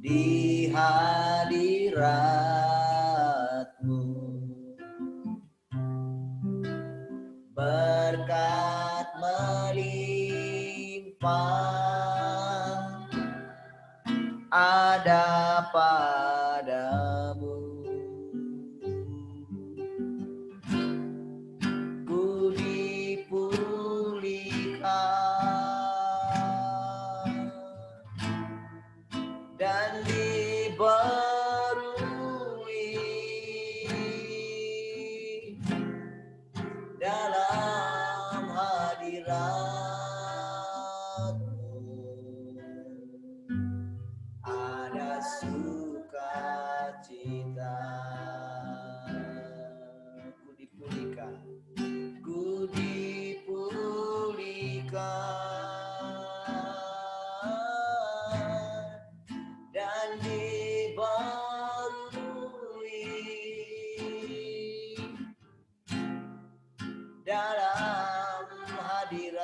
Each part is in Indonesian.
di hadirat-Mu. Berkat melimpah ada padamu. Ku dipulihkan dan dibarui dalam hadirat-Mu. Ada sukacita. Ku dipulihkan, ku dipulihkan dan dibarui dalam hadirat-Mu.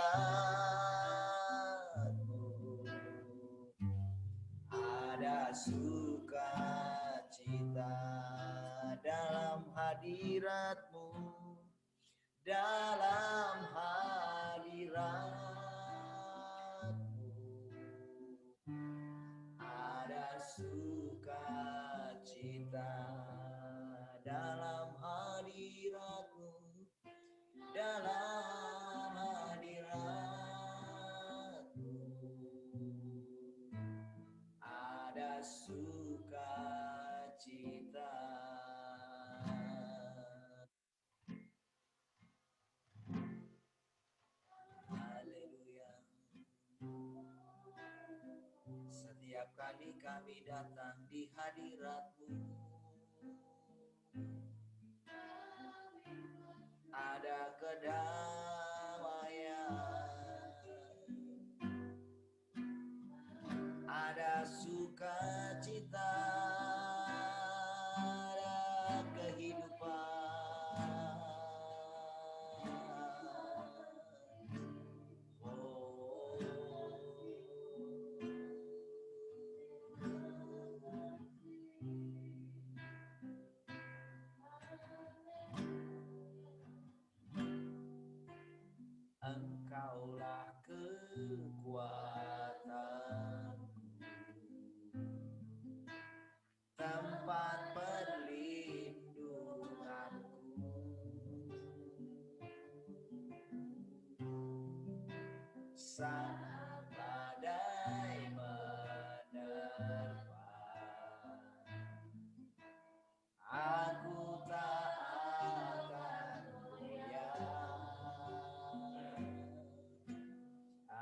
Ada sukacita dalam hadirat-Mu, dalam hadirat-Mu. Ada sukacita dalam hadirat-Mu, dalam hadirat-Mu. Ada sukacita. Haleluya. Setiap kali kami datang di hadirat-Mu, ada kedamaian, ada sukacita, ada kehidupan. Engkaulah kekuatanku, tempat perlindunganku, saat badai menerpa, aku tak akan goyah.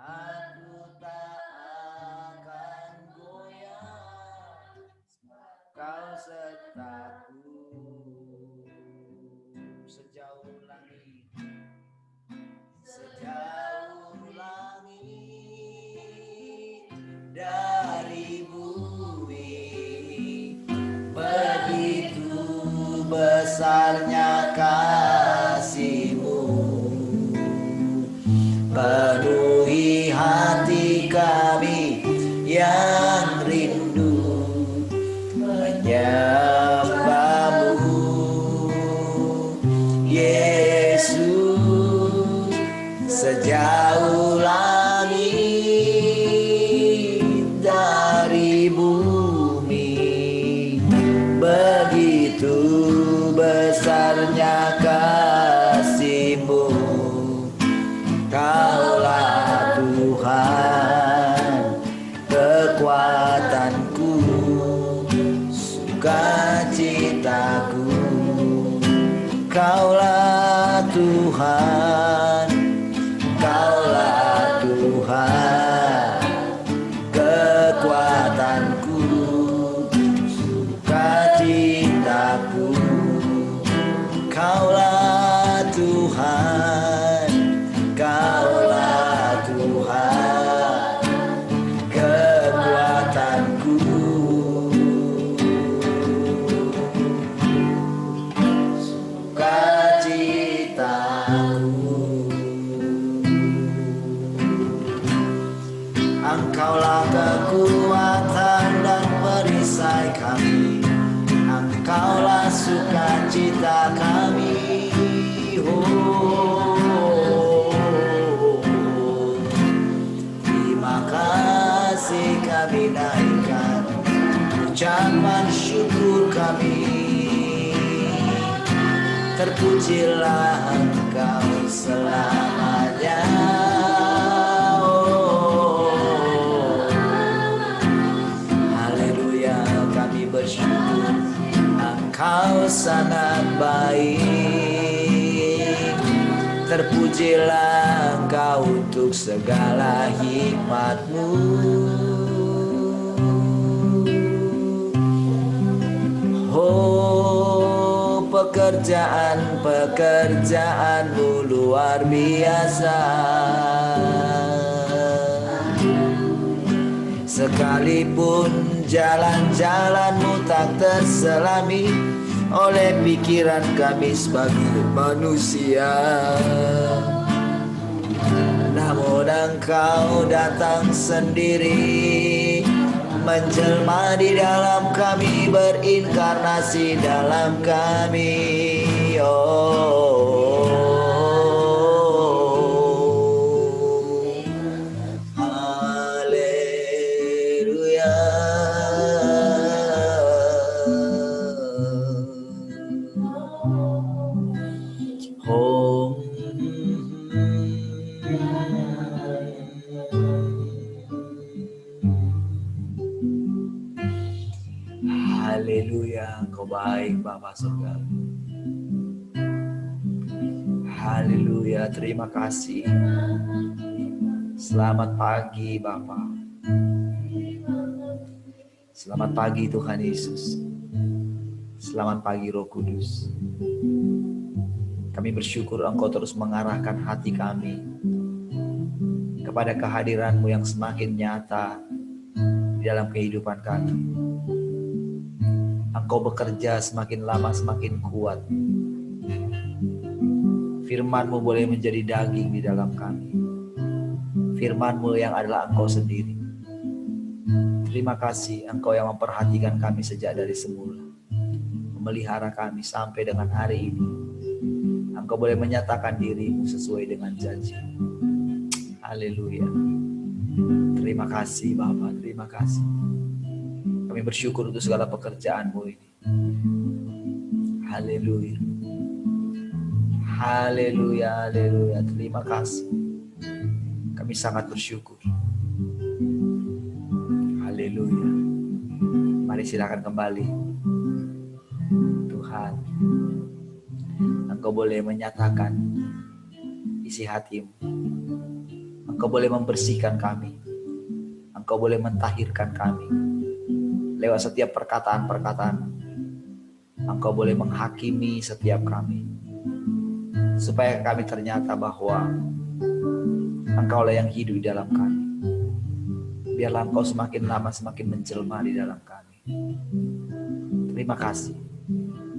Aku tak akan goyah, Kau sertaku sejauh langit, sejauh langit dari bumi. Begitu besarnya kasih-Mu, penuhi hati kami yang rindu menyembah-Mu, Yesus. Sejauh langit dari bumi, begitu besarnya kasih-Mu. Kaulah Tuhan, kekuatanku, sukacitaku. Kaulah Tuhan, Kaulah Tuhan, kekuatanku, sukacitaku. Kaulah Tuhan, Kaulah Tuhan, kekuatanku, sukacitaku. Engkaulah kekuatan dan perisai kami, Engkaulah sukacita kami. Terima kasih kami naikkan ucapan syukur kami. Terpujilah Engkau selamanya. Haleluya, kami bersyukur Engkau sangat baik. Terpujilah Engkau untuk segala hikmat-Mu. Oh, pekerjaan-pekerjaan-Mu luar biasa. Sekalipun jalan-jalan-Mu tak terselami oleh pikiran kami sebagai manusia, namun Engkau datang sendiri, menjelma di dalam kami, berinkarnasi dalam kami. Haleluya. Haleluya, Engkau baik Bapa surga. Haleluya, terima kasih. Selamat pagi Bapa. Selamat pagi Tuhan Yesus. Selamat pagi Roh Kudus. Kami bersyukur Engkau terus mengarahkan hati kami kepada kehadiran-Mu yang semakin nyata di dalam kehidupan kami. Engkau bekerja semakin lama semakin kuat. Firman-Mu boleh menjadi daging di dalam kami. Firman-Mu yang adalah Engkau sendiri. Terima kasih Engkau yang memperhatikan kami sejak dari semula, memelihara kami sampai dengan hari ini. Engkau boleh menyatakan diri-Mu sesuai dengan janji. Haleluya. Terima kasih Bapa, terima kasih. Kami bersyukur untuk segala pekerjaan-Mu ini. Haleluya. Haleluya, haleluya. Terima kasih. Kami sangat bersyukur. Haleluya. Mari silakan kembali. Tuhan, Engkau boleh menyatakan isi hati-Mu. Engkau boleh membersihkan kami. Engkau boleh mentahirkan kami. Lewat setiap perkataan-perkataan, Engkau boleh menghakimi setiap kami. Supaya kami ternyata bahwa Engkaulah yang hidup di dalam kami. Biarlah Engkau semakin lama semakin menjelma di dalam kami. Terima kasih.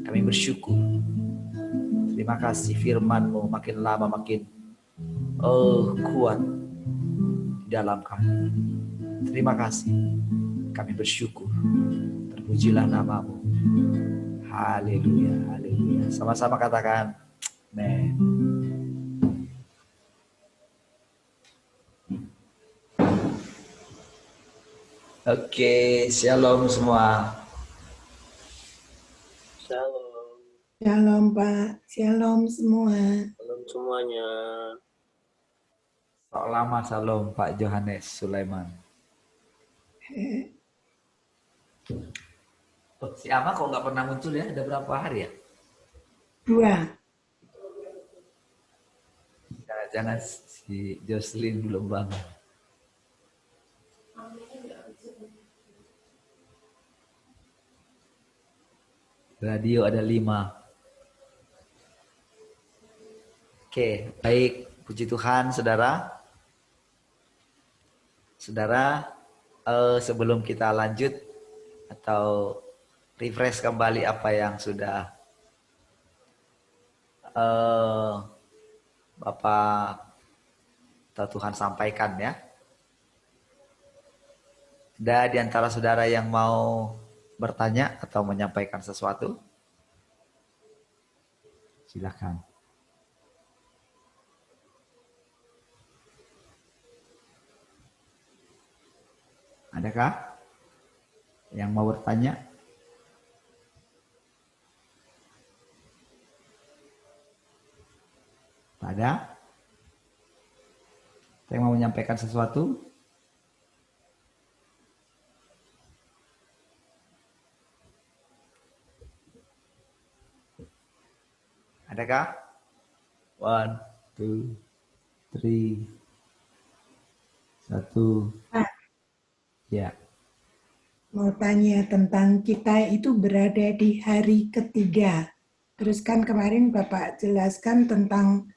Kami bersyukur. Terima kasih firman-Mu makin lama makin kuat di dalam kami. Terima kasih. Kami bersyukur. Terpujilah nama-Mu. Haleluya, haleluya. Sama-sama katakan amen. Oke, shalom semua. Shalom. Shalom Pak, shalom semua. Shalom semuanya. Selamat shalom Pak Johannes Sulaiman. Si Ama kok nggak pernah muncul ya? Ada berapa hari ya? 2. Jangan si Jocelyn belum bangun. Radio ada 5. Oke, baik. Puji Tuhan, saudara. Saudara, sebelum kita lanjut atau refresh kembali apa yang sudah Bapak atau Tuhan sampaikan ya. Ada di antara saudara yang mau bertanya atau menyampaikan sesuatu? Silakan. Adakah yang mau bertanya? Tak ada? Saya mau menyampaikan sesuatu? Adakah? One, two, three, satu. Pak, Ya. mau tanya tentang kita itu berada di hari ketiga. Terus kan kemarin Bapak jelaskan tentang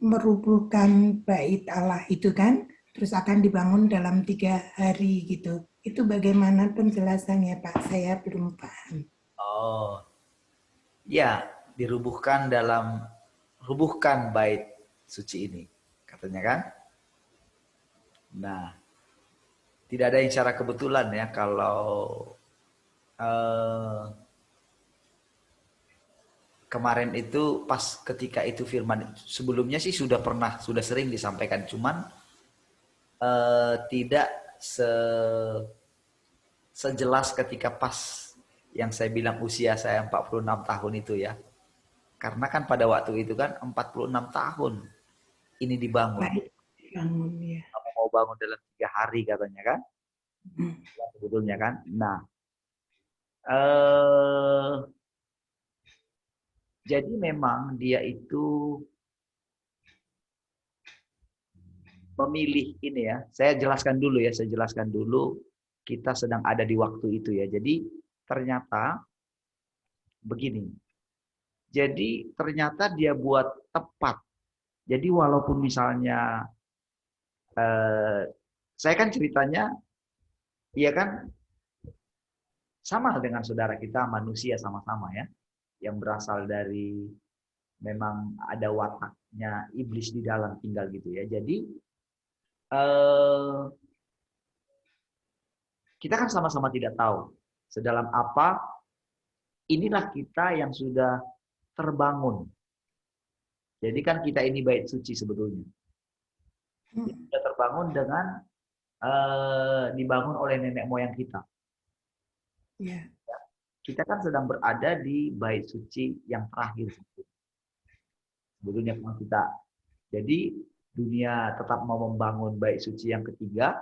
merubuhkan bait Allah itu kan, terus akan dibangun dalam 3 hari gitu. Itu bagaimana penjelasannya Pak? Saya belum paham. Oh, ya, rubuhkan bait suci ini, katanya kan? Nah, tidak ada yang secara kebetulan ya kalau eh, kemarin itu pas ketika itu firman sebelumnya sih sudah sering disampaikan, cuman tidak sejelas ketika pas yang saya bilang usia saya 46 tahun itu ya. Karena kan pada waktu itu kan 46 tahun ini dibangun. Bait bangun ya. Kamu mau bangun dalam 3 hari katanya kan? Hmm. Ya, sebetulnya kan. Nah, eh, jadi memang dia itu memilih ini ya. Saya jelaskan dulu ya, saya jelaskan dulu kita sedang ada di waktu itu ya. Jadi ternyata begini. Jadi ternyata dia buat tepat. Jadi walaupun misalnya saya kan ceritanya ya kan sama dengan saudara kita manusia sama-sama ya, yang berasal dari memang ada wataknya iblis di dalam tinggal gitu ya. Jadi eh, kita kan sama-sama tidak tahu sedalam apa inilah kita yang sudah terbangun. Jadi kan kita ini bait suci sebetulnya. Sudah terbangun dengan dibangun oleh nenek moyang kita. Ya. Kita kan sedang berada di bait suci yang terakhir sebetulnya kita. Jadi dunia tetap mau membangun bait suci yang ketiga,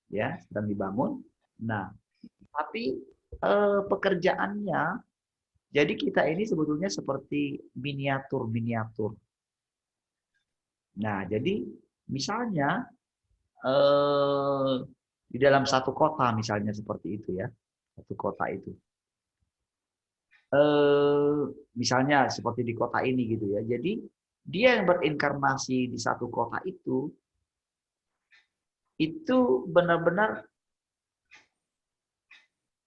ya sedang dibangun. Nah, tapi pekerjaannya, jadi kita ini sebetulnya seperti miniatur. Nah, jadi misalnya di dalam satu kota misalnya seperti itu ya, satu kota itu. Misalnya seperti di kota ini gitu ya. Jadi dia yang berinkarnasi di satu kota itu benar-benar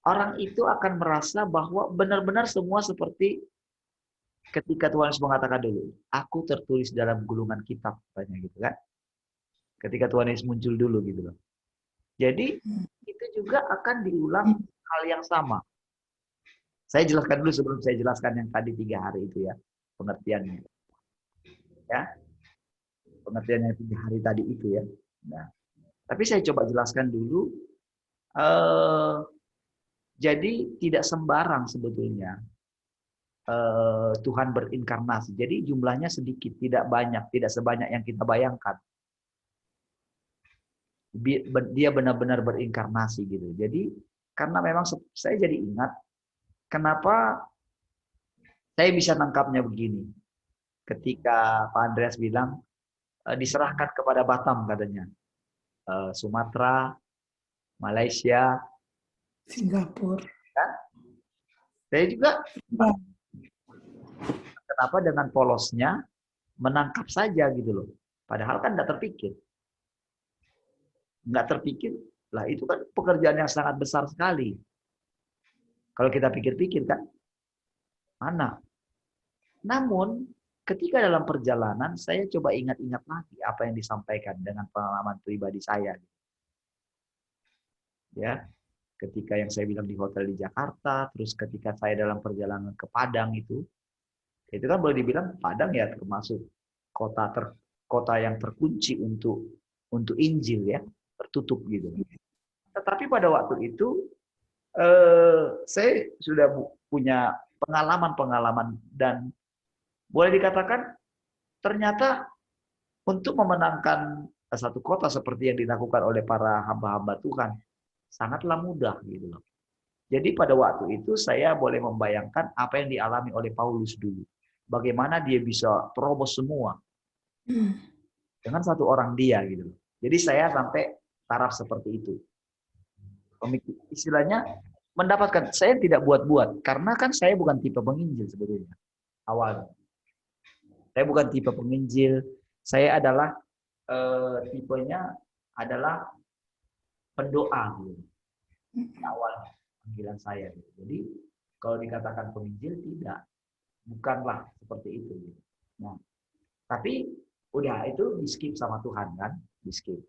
orang itu akan merasa bahwa benar-benar semua seperti ketika Tuhan Yesus mengatakan dulu, aku tertulis dalam gulungan kitab, katanya gitu kan. Ketika Tuhan Yesus muncul dulu gitu loh. Jadi itu juga akan diulang hal yang sama. Saya jelaskan dulu sebelum saya jelaskan yang tadi 3 hari itu ya, pengertiannya. Ya, pengertian yang 3 hari tadi itu ya. Nah, tapi saya coba jelaskan dulu. Jadi tidak sembarang sebetulnya Tuhan berinkarnasi. Jadi jumlahnya sedikit, tidak banyak, tidak sebanyak yang kita bayangkan. Dia benar-benar berinkarnasi gitu. Jadi karena memang saya jadi ingat kenapa saya bisa nangkapnya begini. Ketika Pak Andreas bilang diserahkan kepada Batam katanya. Sumatera, Malaysia, Singapura. kan? Saya juga kenapa dengan polosnya menangkap saja gitu loh. Padahal kan nggak terpikir. Nggak terpikir, lah itu kan pekerjaan yang sangat besar sekali. Kalau kita pikir-pikir kan, mana? Namun, ketika dalam perjalanan, saya coba ingat-ingat lagi apa yang disampaikan dengan pengalaman pribadi saya. Ya, ketika yang saya bilang di hotel di Jakarta, terus ketika saya dalam perjalanan ke Padang itu kan boleh dibilang Padang ya termasuk kota yang terkunci untuk Injil ya, tertutup gitu. Tetapi pada waktu itu saya sudah punya pengalaman-pengalaman dan boleh dikatakan ternyata untuk memenangkan satu kota seperti yang dilakukan oleh para hamba-hamba Tuhan sangatlah mudah gitu loh. Jadi pada waktu itu saya boleh membayangkan apa yang dialami oleh Paulus dulu. Bagaimana dia bisa terobos semua dengan satu orang dia gitu loh. Jadi saya sampai taraf seperti itu. Istilahnya mendapatkan, saya tidak buat-buat karena kan saya bukan tipe penginjil sebetulnya awalnya. Saya bukan tipe penginjil, saya adalah tipenya adalah pendoa gitu. Awal panggilan saya gitu. Jadi kalau dikatakan penginjil tidak, bukanlah seperti itu gitu. Nah, tapi udah itu di skip sama Tuhan kan, di skip.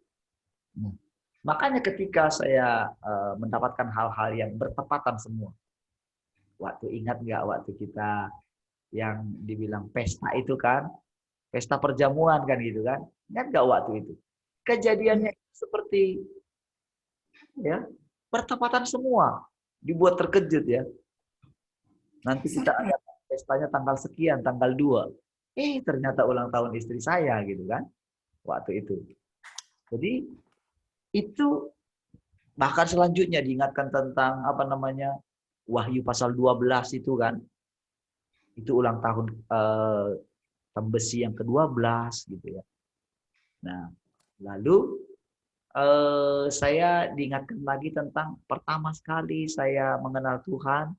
Nah, makanya ketika saya mendapatkan hal-hal yang bertepatan semua. Waktu ingat nggak waktu kita yang dibilang pesta itu kan, pesta perjamuan kan gitu kan, ingat nggak waktu itu? Kejadiannya seperti ya bertepatan semua, dibuat terkejut ya. Nanti kita ada pestanya tanggal sekian, tanggal 2. Ternyata ulang tahun istri saya gitu kan, waktu itu. Jadi itu bahkan selanjutnya diingatkan tentang apa namanya Wahyu pasal 12 itu kan, itu ulang tahun Pembesi yang ke-12 gitu ya. Nah, lalu saya diingatkan lagi tentang pertama sekali saya mengenal Tuhan,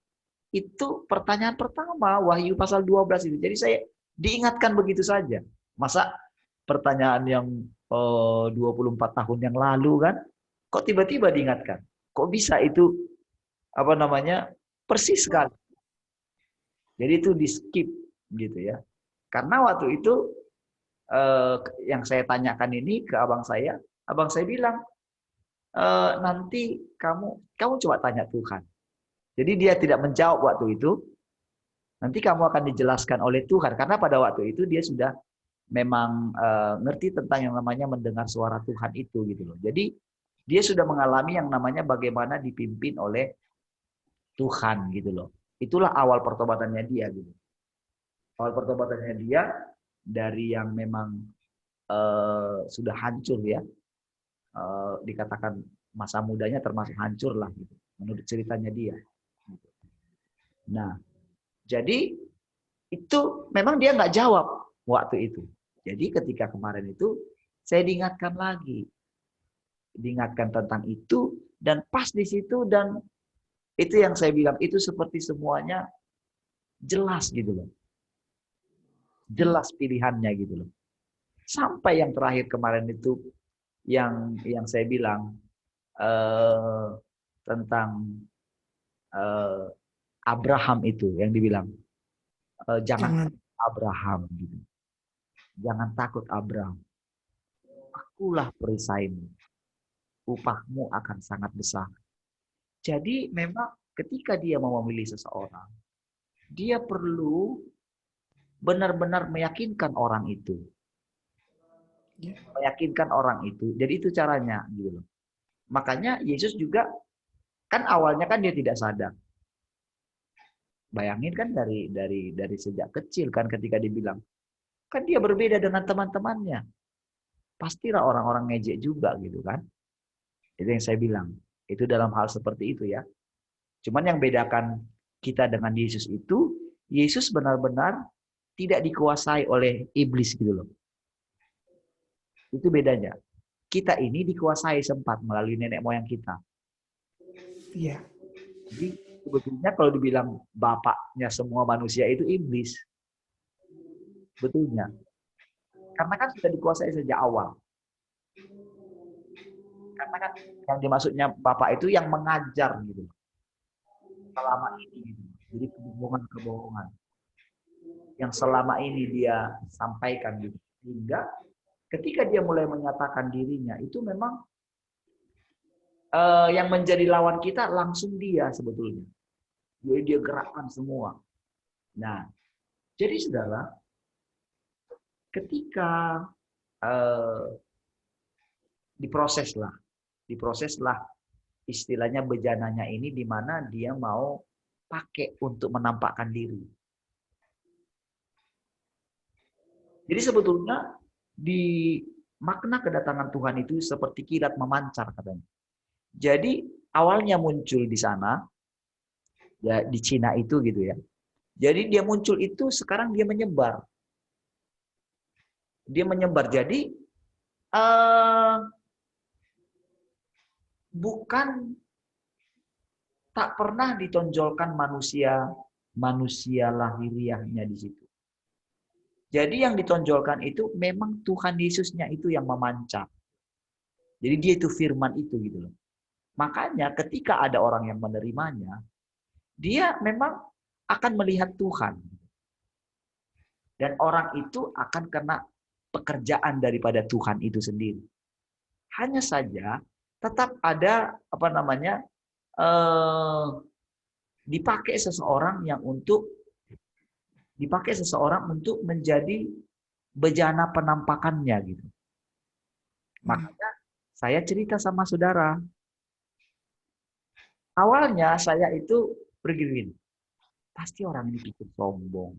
itu pertanyaan pertama Wahyu pasal 12 itu. Jadi saya diingatkan begitu saja. Masa pertanyaan yang 24 tahun yang lalu kan, kok tiba-tiba diingatkan? Kok bisa itu apa namanya persis sekali? Jadi itu di skip gitu ya. Karena waktu itu yang saya tanyakan ini ke abang saya bilang nanti kamu coba tanya Tuhan. Jadi dia tidak menjawab waktu itu. Nanti kamu akan dijelaskan oleh Tuhan karena pada waktu itu dia sudah memang ngerti tentang yang namanya mendengar suara Tuhan itu gitu loh. Jadi dia sudah mengalami yang namanya bagaimana dipimpin oleh Tuhan gitu loh. Itulah awal pertobatannya dia gitu. Awal pertobatannya dia dari yang memang sudah hancur ya, dikatakan masa mudanya termasuk hancur lah gitu, menurut ceritanya dia. Nah, jadi itu memang dia nggak jawab waktu itu. Jadi ketika kemarin itu saya diingatkan tentang itu dan pas di situ dan itu yang saya bilang itu seperti semuanya jelas gitu loh. Jelas pilihannya gitu loh. Sampai yang terakhir kemarin itu yang saya bilang tentang Abraham itu yang dibilang jangan Abraham gitu. Jangan takut Abraham. Akulah perisaimu. Upahmu akan sangat besar. Jadi memang ketika dia mau memilih seseorang, dia perlu benar-benar meyakinkan orang itu. Meyakinkan orang itu. Jadi itu caranya gitu loh. Makanya Yesus juga kan awalnya kan dia tidak sadar. Bayangin kan dari sejak kecil kan ketika dibilang kan dia berbeda dengan teman-temannya. Pastilah orang-orang ngejek juga gitu kan. Itu yang saya bilang. Itu dalam hal seperti itu ya. Cuman yang bedakan kita dengan Yesus itu, Yesus benar-benar tidak dikuasai oleh iblis gitu loh. Itu bedanya. Kita ini dikuasai sempat melalui nenek moyang kita. Iya. Jadi sebetulnya kalau dibilang bapaknya semua manusia itu iblis. Betulnya. Karena kan sudah dikuasai sejak awal. Karena kan yang dimaksudnya bapak itu yang mengajar gitu. Selama ini gitu. Jadi kebohongan-kebohongan yang selama ini dia sampaikan gitu. Sehingga ketika dia mulai menyatakan dirinya itu memang yang menjadi lawan kita langsung dia sebetulnya. Jadi dia gerakkan semua. Nah, jadi saudara, ketika diproseslah istilahnya bejananya ini di mana dia mau pakai untuk menampakkan diri. Jadi sebetulnya di makna kedatangan Tuhan itu seperti kilat memancar katanya. Jadi awalnya muncul di sana, ya di Cina itu gitu ya. Jadi dia muncul itu sekarang dia menyebar. Dia menyebar. Jadi bukan tak pernah ditonjolkan manusia lahiriahnya di situ. Jadi yang ditonjolkan itu memang Tuhan Yesusnya itu yang memancar. Jadi dia itu firman itu gitu loh. Makanya ketika ada orang yang menerimanya, dia memang akan melihat Tuhan. Dan orang itu akan kena pekerjaan daripada Tuhan itu sendiri. Hanya saja tetap ada dipakai seseorang untuk menjadi bejana penampakannya gitu. Makanya saya cerita sama saudara. Awalnya saya itu bergini, pasti orang ini pikir sombong.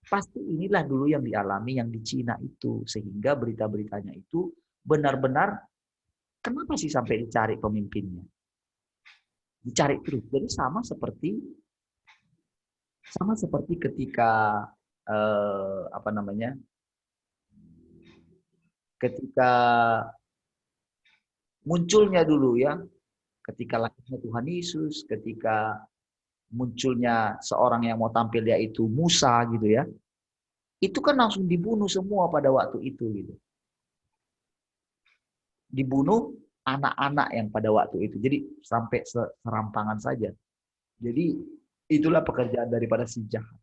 Pasti inilah dulu yang dialami yang di Cina itu. Sehingga berita-beritanya itu benar-benar, kenapa sih sampai dicari pemimpinnya? Dicari terus. Jadi sama seperti ketika ketika munculnya dulu ya, ketika lahirnya Tuhan Yesus, ketika munculnya seorang yang mau tampil yaitu Musa gitu ya, itu kan langsung dibunuh semua pada waktu itu gitu. Dibunuh anak-anak yang pada waktu itu. Jadi sampai serampangan saja. Jadi itulah pekerjaan daripada si jahat.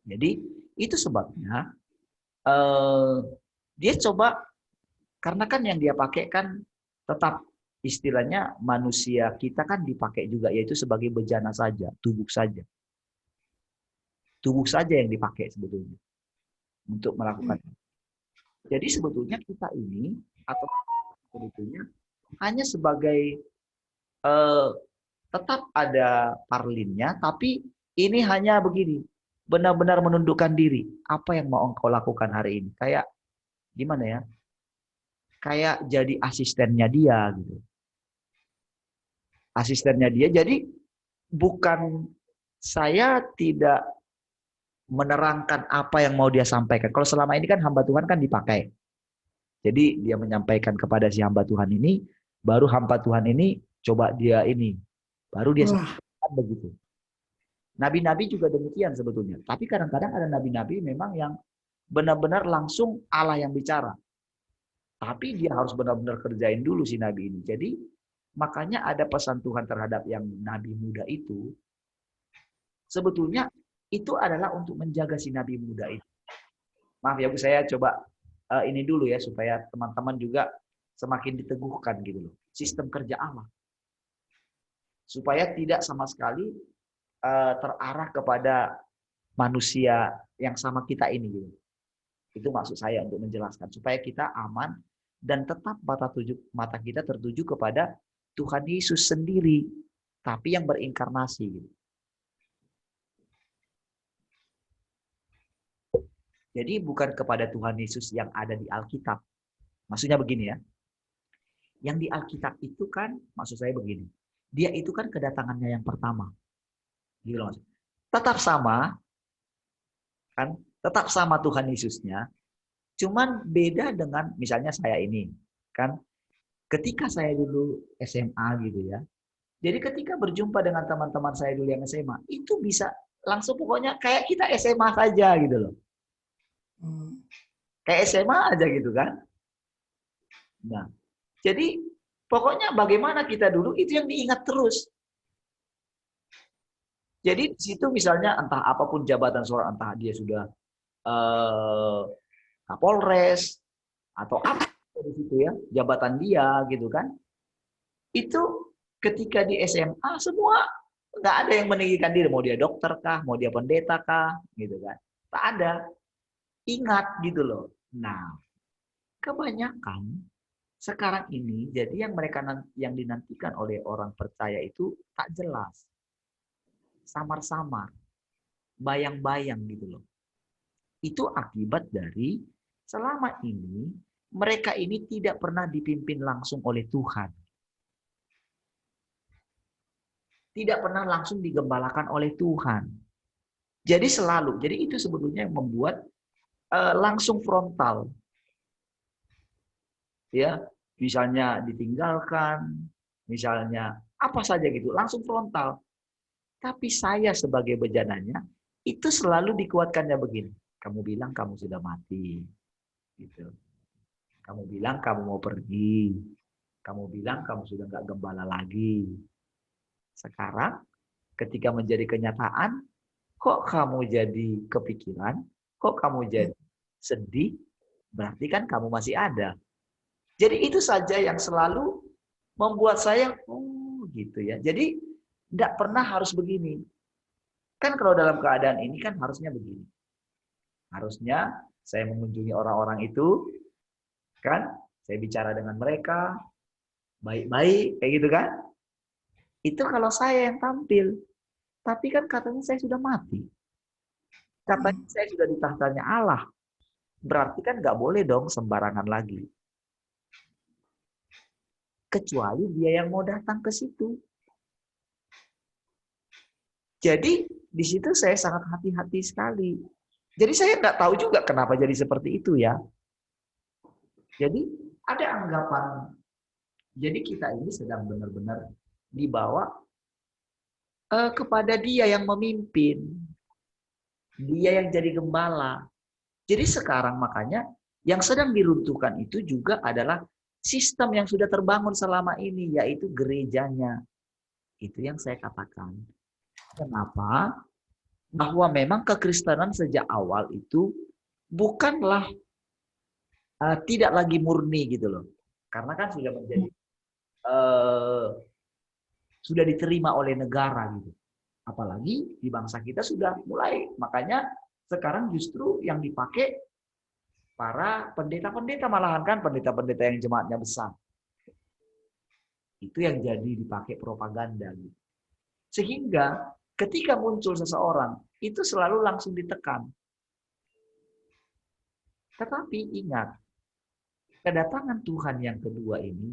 Jadi itu sebabnya dia coba, karena kan yang dia pakai kan tetap istilahnya manusia kita kan dipakai juga, yaitu sebagai bejana saja, tubuh saja. Tubuh saja yang dipakai sebetulnya untuk melakukan. Jadi sebetulnya kita ini atau sebetulnya hanya sebagai tetap ada parlinnya, tapi ini hanya begini, benar-benar menundukkan diri. Apa yang mau engkau lakukan hari ini? Kayak gimana ya? Kayak jadi asistennya dia gitu. Asistennya dia. Jadi bukan, saya tidak menerangkan apa yang mau dia sampaikan. Kalau selama ini kan hamba Tuhan kan dipakai. Jadi dia menyampaikan kepada si hamba Tuhan ini, baru hamba Tuhan ini coba dia ini, baru dia sampaikan begitu. Nabi-nabi juga demikian sebetulnya. Tapi kadang-kadang ada nabi-nabi memang yang benar-benar langsung Allah yang bicara. Tapi dia harus benar-benar kerjain dulu si nabi ini. Jadi makanya ada pesan Tuhan terhadap yang nabi muda itu. Sebetulnya itu adalah untuk menjaga si nabi muda itu. Maaf ya Bu, saya coba ini dulu ya supaya teman-teman juga semakin diteguhkan gitu loh. Sistem kerja Allah. Supaya tidak sama sekali terarah kepada manusia yang sama kita ini gitu. Itu maksud saya untuk menjelaskan supaya kita aman dan tetap mata kita tertuju kepada Tuhan Yesus sendiri, tapi yang berinkarnasi gitu. Jadi bukan kepada Tuhan Yesus yang ada di Alkitab. Maksudnya begini ya. Yang di Alkitab itu kan, maksud saya begini. Dia itu kan kedatangannya yang pertama. Gitu loh. Tetap sama, kan? Tetap sama Tuhan Yesusnya. Cuman beda dengan misalnya saya ini. Kan? Ketika saya dulu SMA gitu ya. Jadi ketika berjumpa dengan teman-teman saya dulu yang SMA, itu bisa langsung pokoknya kayak kita SMA saja gitu loh. Kayak SMA aja gitu kan. Nah, jadi pokoknya bagaimana kita dulu itu yang diingat terus. Jadi di situ misalnya entah apapun jabatan seorang, entah dia sudah Kapolres atau apa di situ ya, jabatan dia gitu kan. Itu ketika di SMA semua nggak ada yang meninggikan diri, mau dia dokter kah, mau dia pendeta kah, gitu kan. Tak ada. Ingat gitu loh. Nah, kebanyakan sekarang ini jadi yang yang dinantikan oleh orang percaya itu tak jelas. Samar-samar, bayang-bayang gitu loh. Itu akibat dari selama ini mereka ini tidak pernah dipimpin langsung oleh Tuhan. Tidak pernah langsung digembalakan oleh Tuhan. Jadi itu sebetulnya yang membuat langsung frontal. Ya, misalnya ditinggalkan, misalnya apa saja gitu, langsung frontal. Tapi saya sebagai bejananya itu selalu dikuatkannya begini. Kamu bilang kamu sudah mati. Gitu. Kamu bilang kamu mau pergi. Kamu bilang kamu sudah nggak gembala lagi. Sekarang ketika menjadi kenyataan, kok kamu jadi kepikiran? Kok kamu jadi sedih? Berarti kan kamu masih ada. Jadi itu saja yang selalu membuat saya, oh gitu ya. Jadi tidak pernah harus begini. Kan kalau dalam keadaan ini kan harusnya begini. Harusnya saya mengunjungi orang-orang itu, kan? Saya bicara dengan mereka, baik-baik, kayak gitu kan? Itu kalau saya yang tampil. Tapi kan katanya saya sudah mati. Katanya saya sudah di tahtanya Allah. Berarti kan nggak boleh dong sembarangan lagi. Kecuali dia yang mau datang ke situ. Jadi di situ saya sangat hati-hati sekali. Jadi saya nggak tahu juga kenapa jadi seperti itu ya. Jadi ada anggapan, jadi kita ini sedang benar-benar dibawa kepada dia yang memimpin. Dia yang jadi gembala. Jadi sekarang makanya yang sedang diruntuhkan itu juga adalah sistem yang sudah terbangun selama ini, yaitu gerejanya. Itu yang saya katakan. Kenapa? Bahwa memang kekristenan sejak awal itu bukanlah tidak lagi murni gitu loh. Karena kan sudah menjadi sudah diterima oleh negara gitu. Apalagi di bangsa kita sudah mulai. Makanya sekarang justru yang dipakai para pendeta-pendeta, malahan kan pendeta-pendeta yang jemaatnya besar. Itu yang jadi dipakai propaganda. Sehingga ketika muncul seseorang, itu selalu langsung ditekan. Tetapi ingat, kedatangan Tuhan yang kedua ini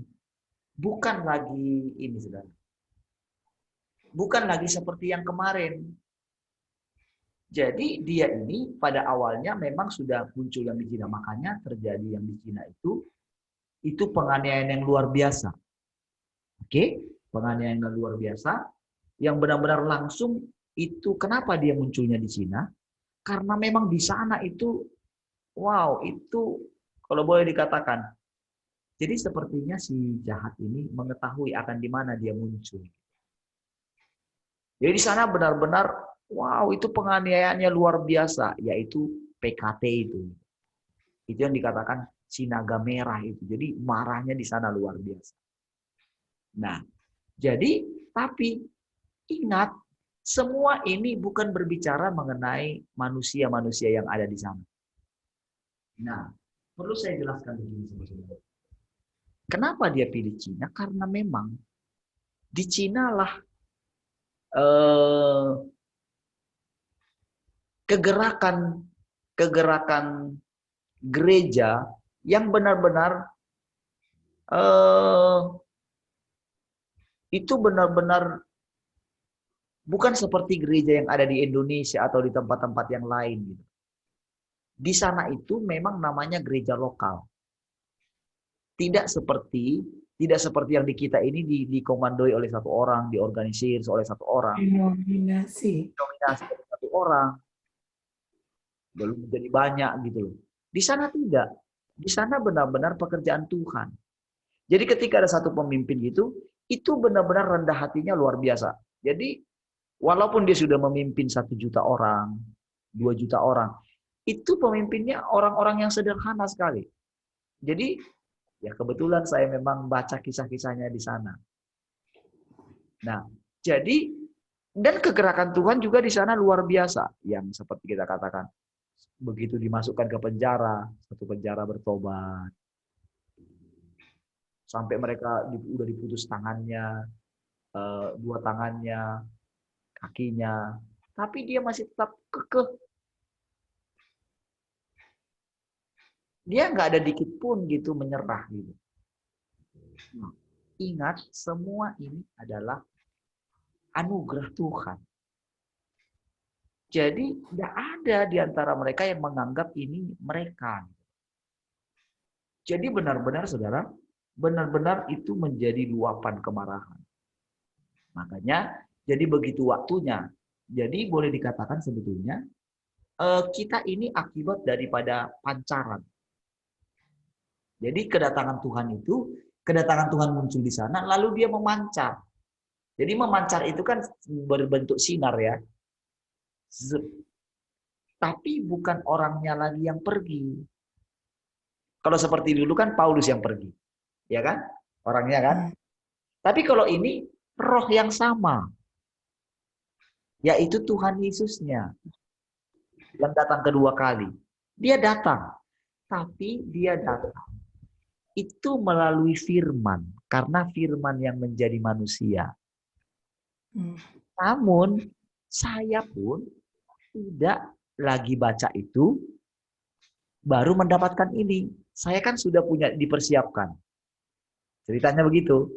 bukan lagi ini, saudara. Bukan lagi seperti yang kemarin. Jadi dia ini pada awalnya memang sudah muncul yang di Cina. Makanya terjadi yang di Cina itu penganiayaan yang luar biasa. Oke, penganiayaan yang luar biasa. Yang benar-benar langsung itu kenapa dia munculnya di Cina? Karena memang di sana itu, wow, itu kalau boleh dikatakan. Jadi sepertinya si jahat ini mengetahui akan di mana dia muncul. Jadi di sana benar-benar, wow, itu penganiayaannya luar biasa, yaitu PKT itu. Itu yang dikatakan sinaga merah itu. Jadi marahnya di sana luar biasa. Nah, jadi tapi ingat, semua ini bukan berbicara mengenai manusia-manusia yang ada di sana. Nah, perlu saya jelaskan begini sebenarnya. Kenapa dia pilih Cina? Karena memang di Cina lah kegerakan gereja yang benar-benar itu benar-benar bukan seperti gereja yang ada di Indonesia atau di tempat-tempat yang lain gitu. Di sana itu memang namanya gereja lokal. Tidak seperti yang di kita ini dikomandoi oleh satu orang, diorganisir oleh satu orang. Dominasi oleh satu orang. Belum menjadi banyak gitu loh. Di sana tidak. Di sana benar-benar pekerjaan Tuhan. Jadi ketika ada satu pemimpin gitu, itu benar-benar rendah hatinya luar biasa. Jadi walaupun dia sudah memimpin 1 juta orang, 2 juta orang, itu pemimpinnya orang-orang yang sederhana sekali. Jadi ya kebetulan saya memang baca kisah-kisahnya di sana. Nah, jadi dan kegerakan Tuhan juga di sana luar biasa, yang seperti kita katakan, begitu dimasukkan ke penjara, satu penjara bertobat, sampai mereka udah diputus tangannya, dua tangannya, kakinya, tapi dia masih tetap kekeh. Dia nggak ada dikit pun gitu menyerah gitu. Nah, ingat, semua ini adalah anugerah Tuhan. Jadi tidak ada di antara mereka yang menganggap ini mereka. Jadi benar-benar saudara, benar-benar itu menjadi luapan kemarahan. Makanya jadi begitu waktunya. Jadi boleh dikatakan sebetulnya kita ini akibat daripada pancaran. Jadi kedatangan Tuhan muncul di sana, lalu dia memancar. Jadi memancar itu kan berbentuk sinar ya. Tapi bukan orangnya lagi yang pergi. Kalau seperti dulu kan Paulus yang pergi, ya kan? Orangnya kan. Tapi kalau ini roh yang sama, yaitu Tuhan Yesusnya yang datang kedua kali. Dia datang, tapi dia datang itu melalui firman, karena firman yang menjadi manusia. Namun saya pun tidak lagi baca itu baru mendapatkan ini. Saya kan sudah punya dipersiapkan. Ceritanya begitu.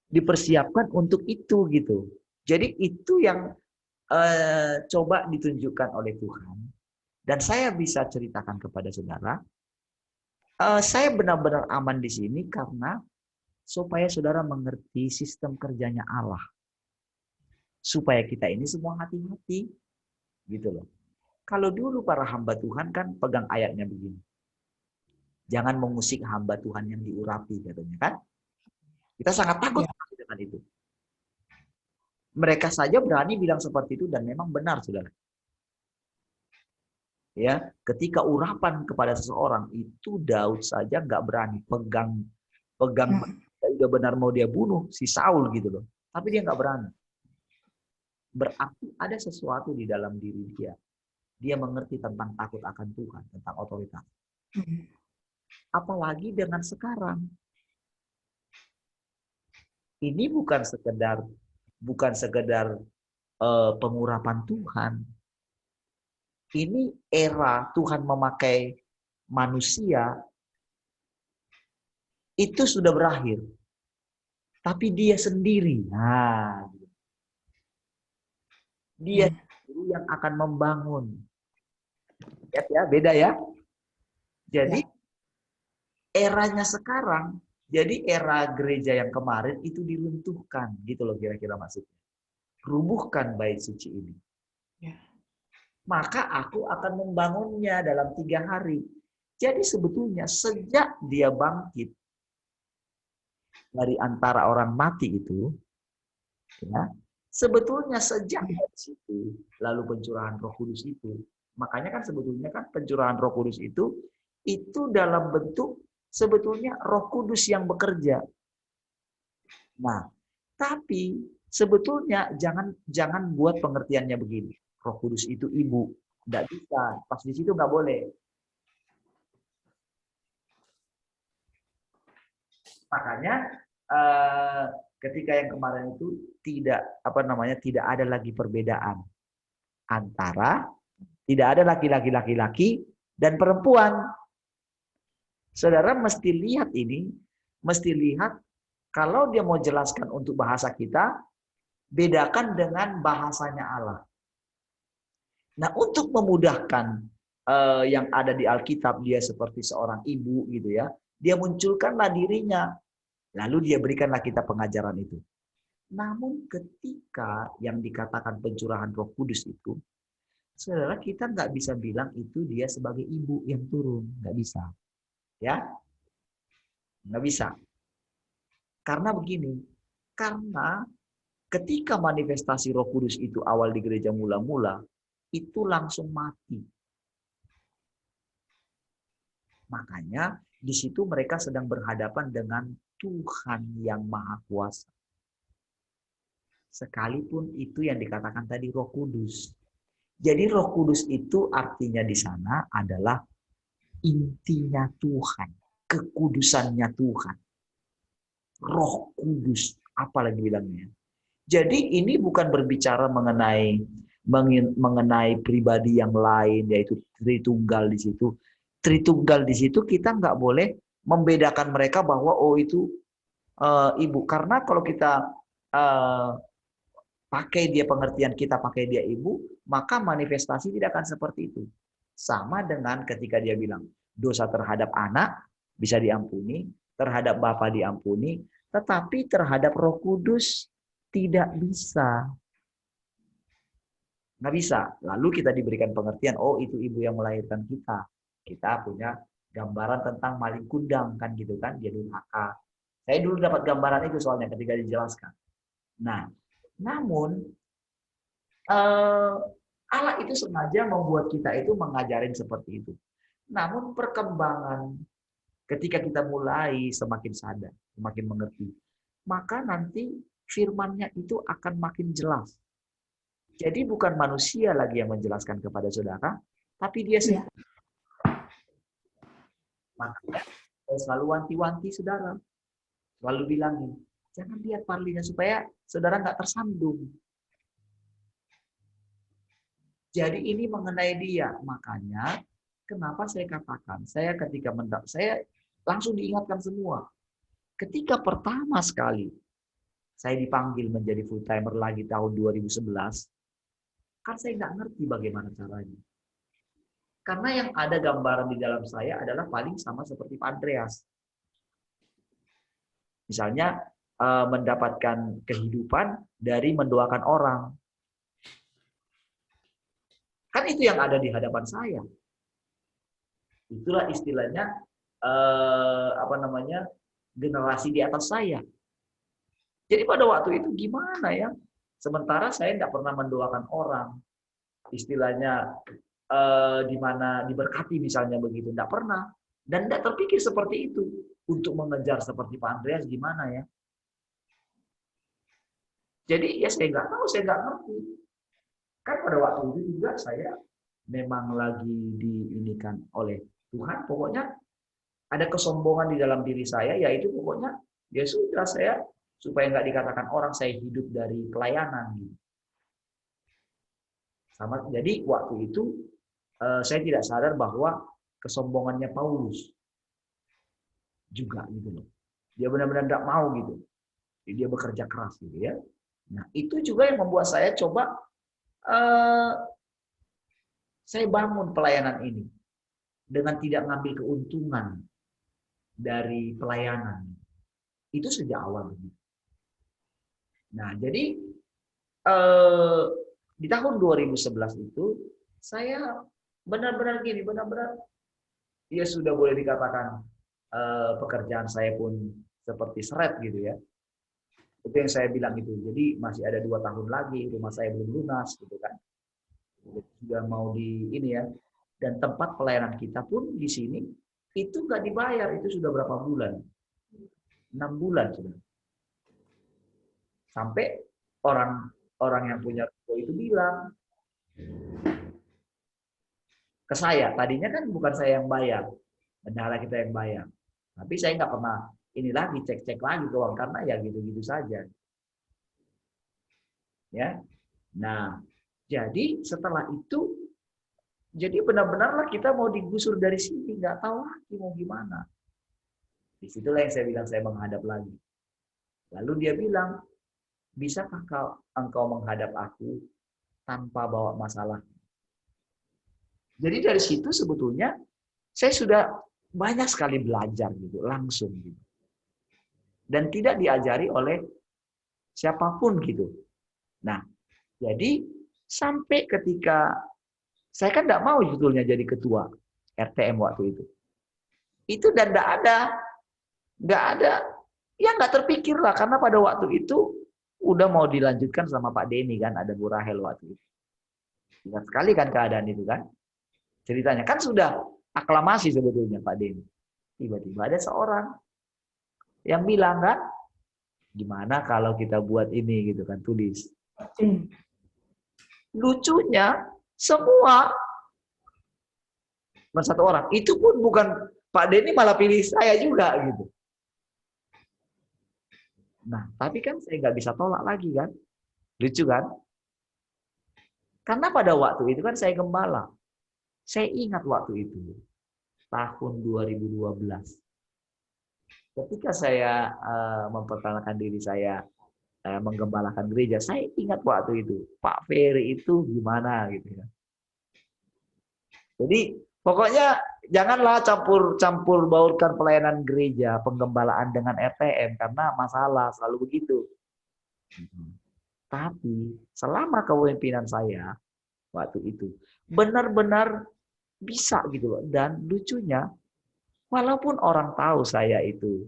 Dipersiapkan untuk itu gitu. Jadi itu yang coba ditunjukkan oleh Tuhan. Dan saya bisa ceritakan kepada saudara, saya benar-benar aman di sini karena supaya saudara mengerti sistem kerjanya Allah. Supaya kita ini semua hati-hati. Gitu loh. Kalau dulu para hamba Tuhan kan pegang ayatnya begini. Jangan mengusik hamba Tuhan yang diurapi katanya kan. Kita sangat takut dengan itu. Mereka saja berani bilang seperti itu dan memang benar saudara. Ya, ketika urapan kepada seseorang itu Daud saja nggak berani pegang udah benar mau dia bunuh si Saul gitu loh. Tapi dia nggak berani. Berarti ada sesuatu di dalam diri dia. Dia mengerti tentang takut akan Tuhan, tentang otoritas. Apalagi dengan sekarang. Ini bukan sekedar pengurapan Tuhan. Ini era Tuhan memakai manusia itu sudah berakhir. Tapi dia sendiri. Nah, dia sendiri yang akan membangun. Ya, beda ya. Jadi eranya sekarang, jadi era gereja yang kemarin itu diruntuhkan, gitu loh kira-kira maksudnya. Rubuhkan bait suci ini. Maka aku akan membangunnya dalam 3 hari. Jadi sebetulnya sejak dia bangkit dari antara orang mati itu, ya, sebetulnya sejak dari situ, lalu pencurahan Roh Kudus itu, makanya kan sebetulnya kan pencurahan Roh Kudus itu dalam bentuk sebetulnya Roh Kudus yang bekerja. Nah, tapi sebetulnya jangan buat pengertiannya begini. Roh Kudus itu ibu, tidak bisa. Pas di situ nggak boleh. Makanya ketika yang kemarin itu tidak ada lagi perbedaan antara tidak ada laki-laki dan perempuan. Saudara mesti lihat ini, mesti lihat kalau dia mau jelaskan untuk bahasa kita, bedakan dengan bahasanya Allah. Nah, untuk memudahkan yang ada di Alkitab, dia seperti seorang ibu gitu ya. Dia munculkanlah dirinya, lalu dia berikanlah kita pengajaran itu. Namun ketika yang dikatakan pencurahan Roh Kudus itu, saudara kita nggak bisa bilang itu dia sebagai ibu yang turun, nggak bisa, ya, nggak bisa. Karena begini, karena ketika manifestasi Roh Kudus itu awal di gereja mula-mula, itu langsung mati. Makanya di situ mereka sedang berhadapan dengan Tuhan yang Maha Kuasa. sekalipun itu yang dikatakan tadi Roh Kudus. Jadi Roh Kudus itu artinya di sana adalah intinya Tuhan, kekudusannya Tuhan. Roh Kudus, apalagi bilangnya. Jadi ini bukan berbicara mengenai pribadi yang lain, yaitu Tritunggal di situ. Tritunggal di situ kita nggak boleh membedakan mereka bahwa oh itu ibu, karena kalau kita pakai dia pengertian kita pakai dia ibu, maka manifestasi tidak akan seperti itu. Sama dengan ketika dia bilang dosa terhadap anak bisa diampuni, terhadap bapa diampuni, tetapi terhadap Roh Kudus tidak bisa. Nggak bisa. Lalu kita diberikan pengertian, oh itu ibu yang melahirkan kita. Kita punya gambaran tentang maling kundang kan gitu kan, dia durhaka. Saya dulu dapat gambaran itu soalnya ketika dijelaskan. Nah, namun Allah itu sengaja membuat kita itu mengajarin seperti itu. Namun perkembangan ketika kita mulai semakin sadar, semakin mengerti, maka nanti firman-Nya itu akan makin jelas. Jadi bukan manusia lagi yang menjelaskan kepada saudara, tapi dia sendiri. Makanya saya selalu wanti-wanti saudara, selalu bilangin, jangan lihat parlinya supaya saudara nggak tersandung. Jadi ini mengenai dia, makanya kenapa saya katakan, saya ketika saya langsung diingatkan semua. Ketika pertama sekali saya dipanggil menjadi full timer lagi tahun 2011, kan saya nggak ngerti bagaimana caranya. Karena yang ada gambaran di dalam saya adalah paling sama seperti Pak Andreas. Misalnya mendapatkan kehidupan dari mendoakan orang. Kan itu yang ada di hadapan saya. Itulah istilahnya generasi di atas saya. Jadi pada waktu itu gimana ya? Sementara saya nggak pernah mendoakan orang. Istilahnya di mana diberkati misalnya begitu, nggak pernah. Dan nggak terpikir seperti itu. Untuk mengejar seperti Pak Andreas gimana ya? Jadi ya saya nggak tahu, saya nggak ngerti. Kan pada waktu itu juga saya memang lagi diinikan oleh Tuhan. Pokoknya ada kesombongan di dalam diri saya, yaitu pokoknya ya sudah saya supaya nggak dikatakan orang saya hidup dari pelayanan. Sama. Jadi waktu itu saya tidak sadar bahwa kesombongannya Paulus juga gitu loh. Dia benar-benar nggak mau gitu. Jadi dia bekerja keras gitu ya. Nah itu juga yang membuat saya coba saya bangun pelayanan ini dengan tidak ngambil keuntungan dari pelayanan. Itu sejak awal begitu. Nah jadi di tahun 2011 itu saya benar-benar gini, benar-benar ya sudah boleh dikatakan pekerjaan saya pun seperti seret gitu ya. Itu yang saya bilang itu. Jadi masih ada 2 tahun lagi, rumah saya belum lunas gitu kan. Sudah mau di ini ya. Dan tempat pelayanan kita pun di sini itu nggak dibayar, itu sudah berapa bulan? 6 bulan sudah. Sampai orang yang punya ruko itu bilang ke saya, tadinya kan bukan saya yang bayar, bendahara kita yang bayar. Tapi saya nggak pernah ini lagi cek-cek lagi ke uang karena ya gitu-gitu saja. Ya. Nah, jadi setelah itu jadi benar-benarlah kita mau digusur dari sini, nggak tahu lagi mau gimana. Disitulah yang saya bilang saya menghadap lagi. Lalu dia bilang, bisakah engkau menghadap aku tanpa bawa masalah? Jadi dari situ sebetulnya saya sudah banyak sekali belajar gitu, langsung gitu. Dan tidak diajari oleh siapapun gitu. Nah, jadi sampai ketika saya kan nggak mau sebetulnya jadi ketua RTM waktu itu. Itu dan nggak ada, ya nggak terpikir lah karena pada waktu itu udah mau dilanjutkan sama Pak Denny kan, ada Bu Rahel waktu itu. Ingat sekali kan keadaan itu kan. Ceritanya kan sudah aklamasi sebetulnya Pak Denny. Tiba-tiba ada seorang yang bilang kan, Gimana kalau kita buat ini gitu kan, tulis. Hmm. Lucunya semua cuma satu orang. Itu pun bukan Pak Denny, malah pilih saya juga gitu. Nah, tapi kan saya nggak bisa tolak lagi kan. Lucu kan? Karena pada waktu itu kan saya gembala. Saya ingat waktu itu, tahun 2012. Ketika saya memperkenalkan diri saya menggembalakan gereja, saya ingat waktu itu, Pak Ferry itu gimana gitu ya. Jadi pokoknya janganlah campur baurkan pelayanan gereja, penggembalaan dengan RTM, karena masalah selalu begitu. Tapi selama kepemimpinan saya waktu itu benar-benar bisa gitu loh. Dan lucunya, walaupun orang tahu saya itu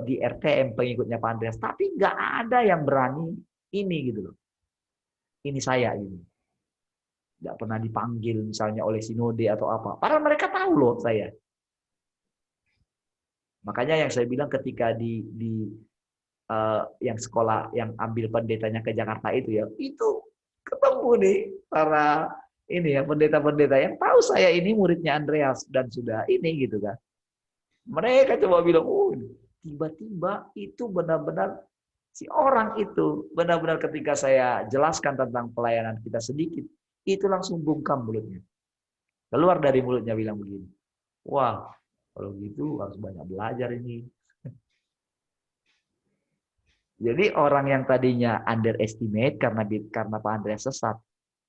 di RTM pengikutnya Pak Andreas, tapi nggak ada yang berani ini gitu loh. Ini saya ini. Nggak pernah dipanggil misalnya oleh sinode atau apa. Padahal mereka tahu loh saya. Makanya yang saya bilang ketika di yang sekolah yang ambil pendetanya ke Jakarta itu ya, itu ketemu nih para ini ya pendeta-pendeta yang tahu saya ini muridnya Andreas dan sudah ini gitu kan. Mereka coba bilang, oh tiba-tiba itu benar-benar si orang itu benar-benar ketika saya jelaskan tentang pelayanan kita sedikit, itu langsung bungkam mulutnya. Keluar dari mulutnya bilang begini, wah kalau gitu harus banyak belajar ini. Jadi orang yang tadinya underestimate karena Pak Andreas sesat,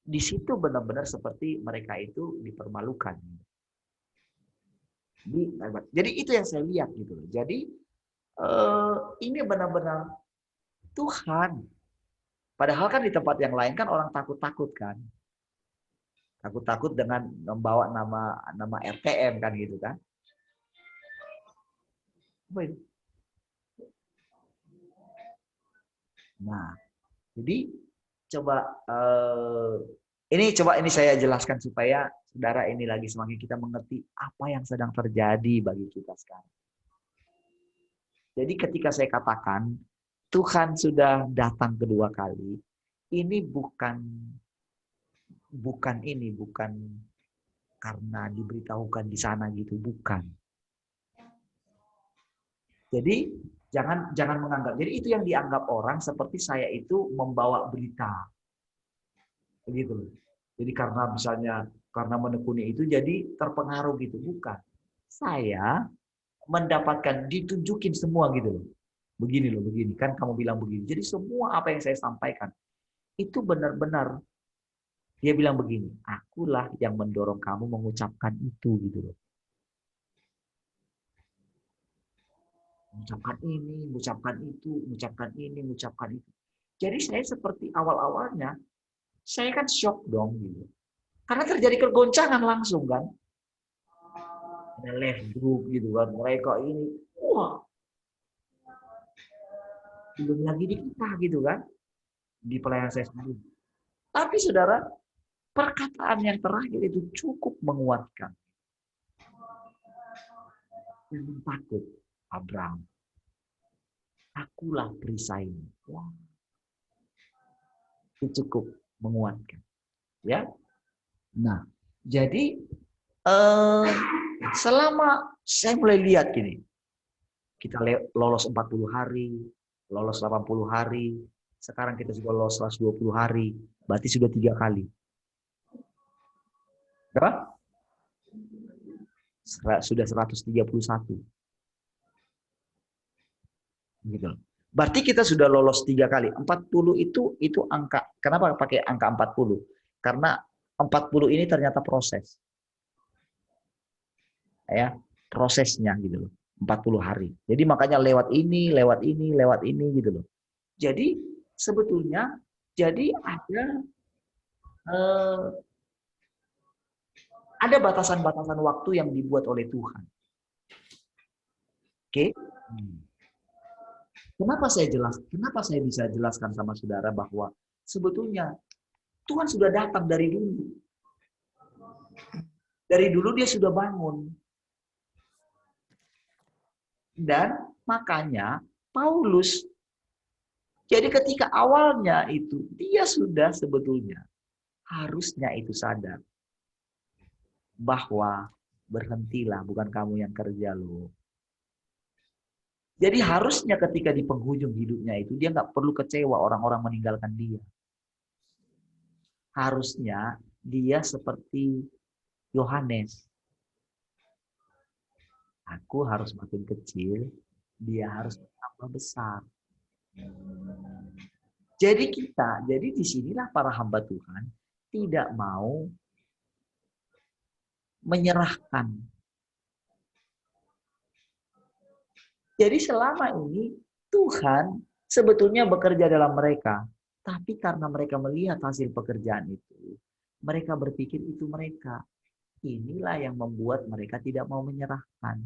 di situ benar-benar seperti mereka itu dipermalukan. Jadi itu yang saya lihat gitu loh. Jadi ini benar-benar Tuhan. Padahal kan di tempat yang lain kan orang takut-takut kan. Takut-takut dengan membawa nama RTM kan gitu kan. Nah, jadi coba ini saya jelaskan supaya saudara ini lagi semakin kita mengerti apa yang sedang terjadi bagi kita sekarang. Jadi ketika saya katakan Tuhan sudah datang kedua kali, ini bukan karena diberitahukan di sana gitu, bukan. Jadi jangan menganggap. Jadi itu yang dianggap orang seperti saya itu membawa berita. Begitu. Jadi karena misalnya karena menekuni itu jadi terpengaruh gitu, bukan. Saya mendapatkan ditunjukin semua gitu loh. Begini loh, begini. Kan kamu bilang begini. Jadi semua apa yang saya sampaikan itu benar-benar dia bilang begini, akulah yang mendorong kamu mengucapkan itu gitu loh. Mengucapkan ini, mengucapkan itu, mengucapkan ini, mengucapkan itu. Jadi saya seperti awal-awalnya, saya kan shock dong gitu. Karena terjadi kegoncangan langsung kan. Ada left group gitu kan, mereka ini, wah, belum lagi di kita gitu kan, di pelayanan saya sendiri. Tapi saudara, perkataan yang terakhir itu cukup menguatkan. Jangan takut, Abraham. Akulah perisai. Wah, itu cukup menguatkan. Ya. Nah, jadi selama saya mulai lihat gini, kita lolos 40 hari, lolos 80 hari, sekarang kita juga lolos 120 hari, berarti sudah 3 kali. Berapa? Sudah 131. Gitu. Berarti kita sudah lolos 3 kali. 40 itu angka. Kenapa pakai angka 40? Karena 40 ini ternyata proses. Ya, prosesnya gitu loh. 40 hari. Jadi makanya lewat ini gitu loh. Jadi sebetulnya ada batasan-batasan waktu yang dibuat oleh Tuhan. Oke? Kenapa saya bisa jelaskan sama saudara bahwa sebetulnya Tuhan sudah datang dari dulu. Dari dulu dia sudah bangun. Dan makanya Paulus Jadi ketika awalnya itu, dia sudah sebetulnya harusnya itu sadar bahwa berhentilah, bukan kamu yang kerja loh. Jadi harusnya ketika di penghujung hidupnya itu, dia nggak perlu kecewa orang-orang meninggalkan dia. Harusnya dia seperti Yohanes. Aku harus makin kecil, dia harus bertambah besar. Jadi disinilah para hamba Tuhan tidak mau menyerahkan. Jadi selama ini Tuhan sebetulnya bekerja dalam mereka. Tapi karena mereka melihat hasil pekerjaan itu, mereka berpikir itu mereka. Inilah yang membuat mereka tidak mau menyerahkan.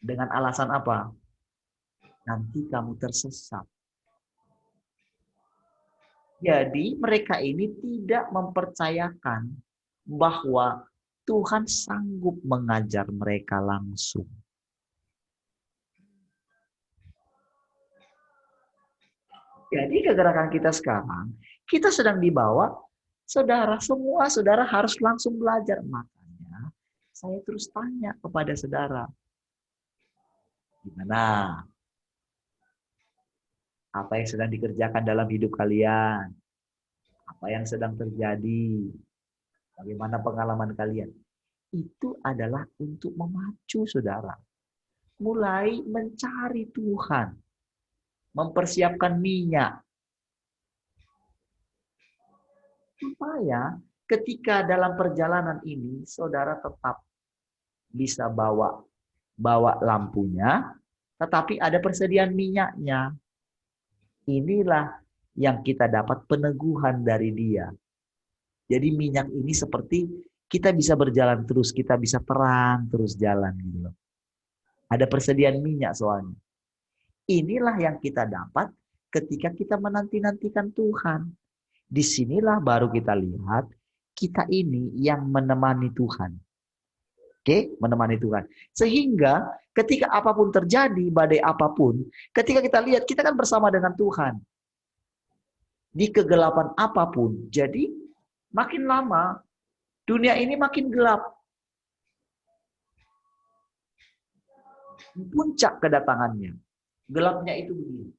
Dengan alasan apa? Nanti kamu tersesat. Jadi mereka ini tidak mempercayakan bahwa Tuhan sanggup mengajar mereka langsung. Jadi kegerakan kita sekarang, kita sedang dibawa, saudara, semua saudara harus langsung belajar. Makanya saya terus tanya kepada saudara, gimana? Apa yang sedang dikerjakan dalam hidup kalian? Apa yang sedang terjadi? Bagaimana pengalaman kalian? Itu adalah untuk memacu saudara. Mulai mencari Tuhan. Mempersiapkan minyak. Supaya ketika dalam perjalanan ini, saudara tetap bisa bawa lampunya, tetapi ada persediaan minyaknya. Inilah yang kita dapat peneguhan dari dia. Jadi minyak ini seperti kita bisa berjalan terus, kita bisa terang terus jalan gitu loh. Ada persediaan minyak soalnya. Inilah yang kita dapat ketika kita menanti-nantikan Tuhan. Disinilah baru kita lihat kita ini yang menemani Tuhan. Oke, menemani Tuhan. Sehingga ketika apapun terjadi, badai apapun, ketika kita lihat kita kan bersama dengan Tuhan. Di kegelapan apapun. Jadi makin lama dunia ini makin gelap. Puncak kedatangannya. Gelapnya itu begini.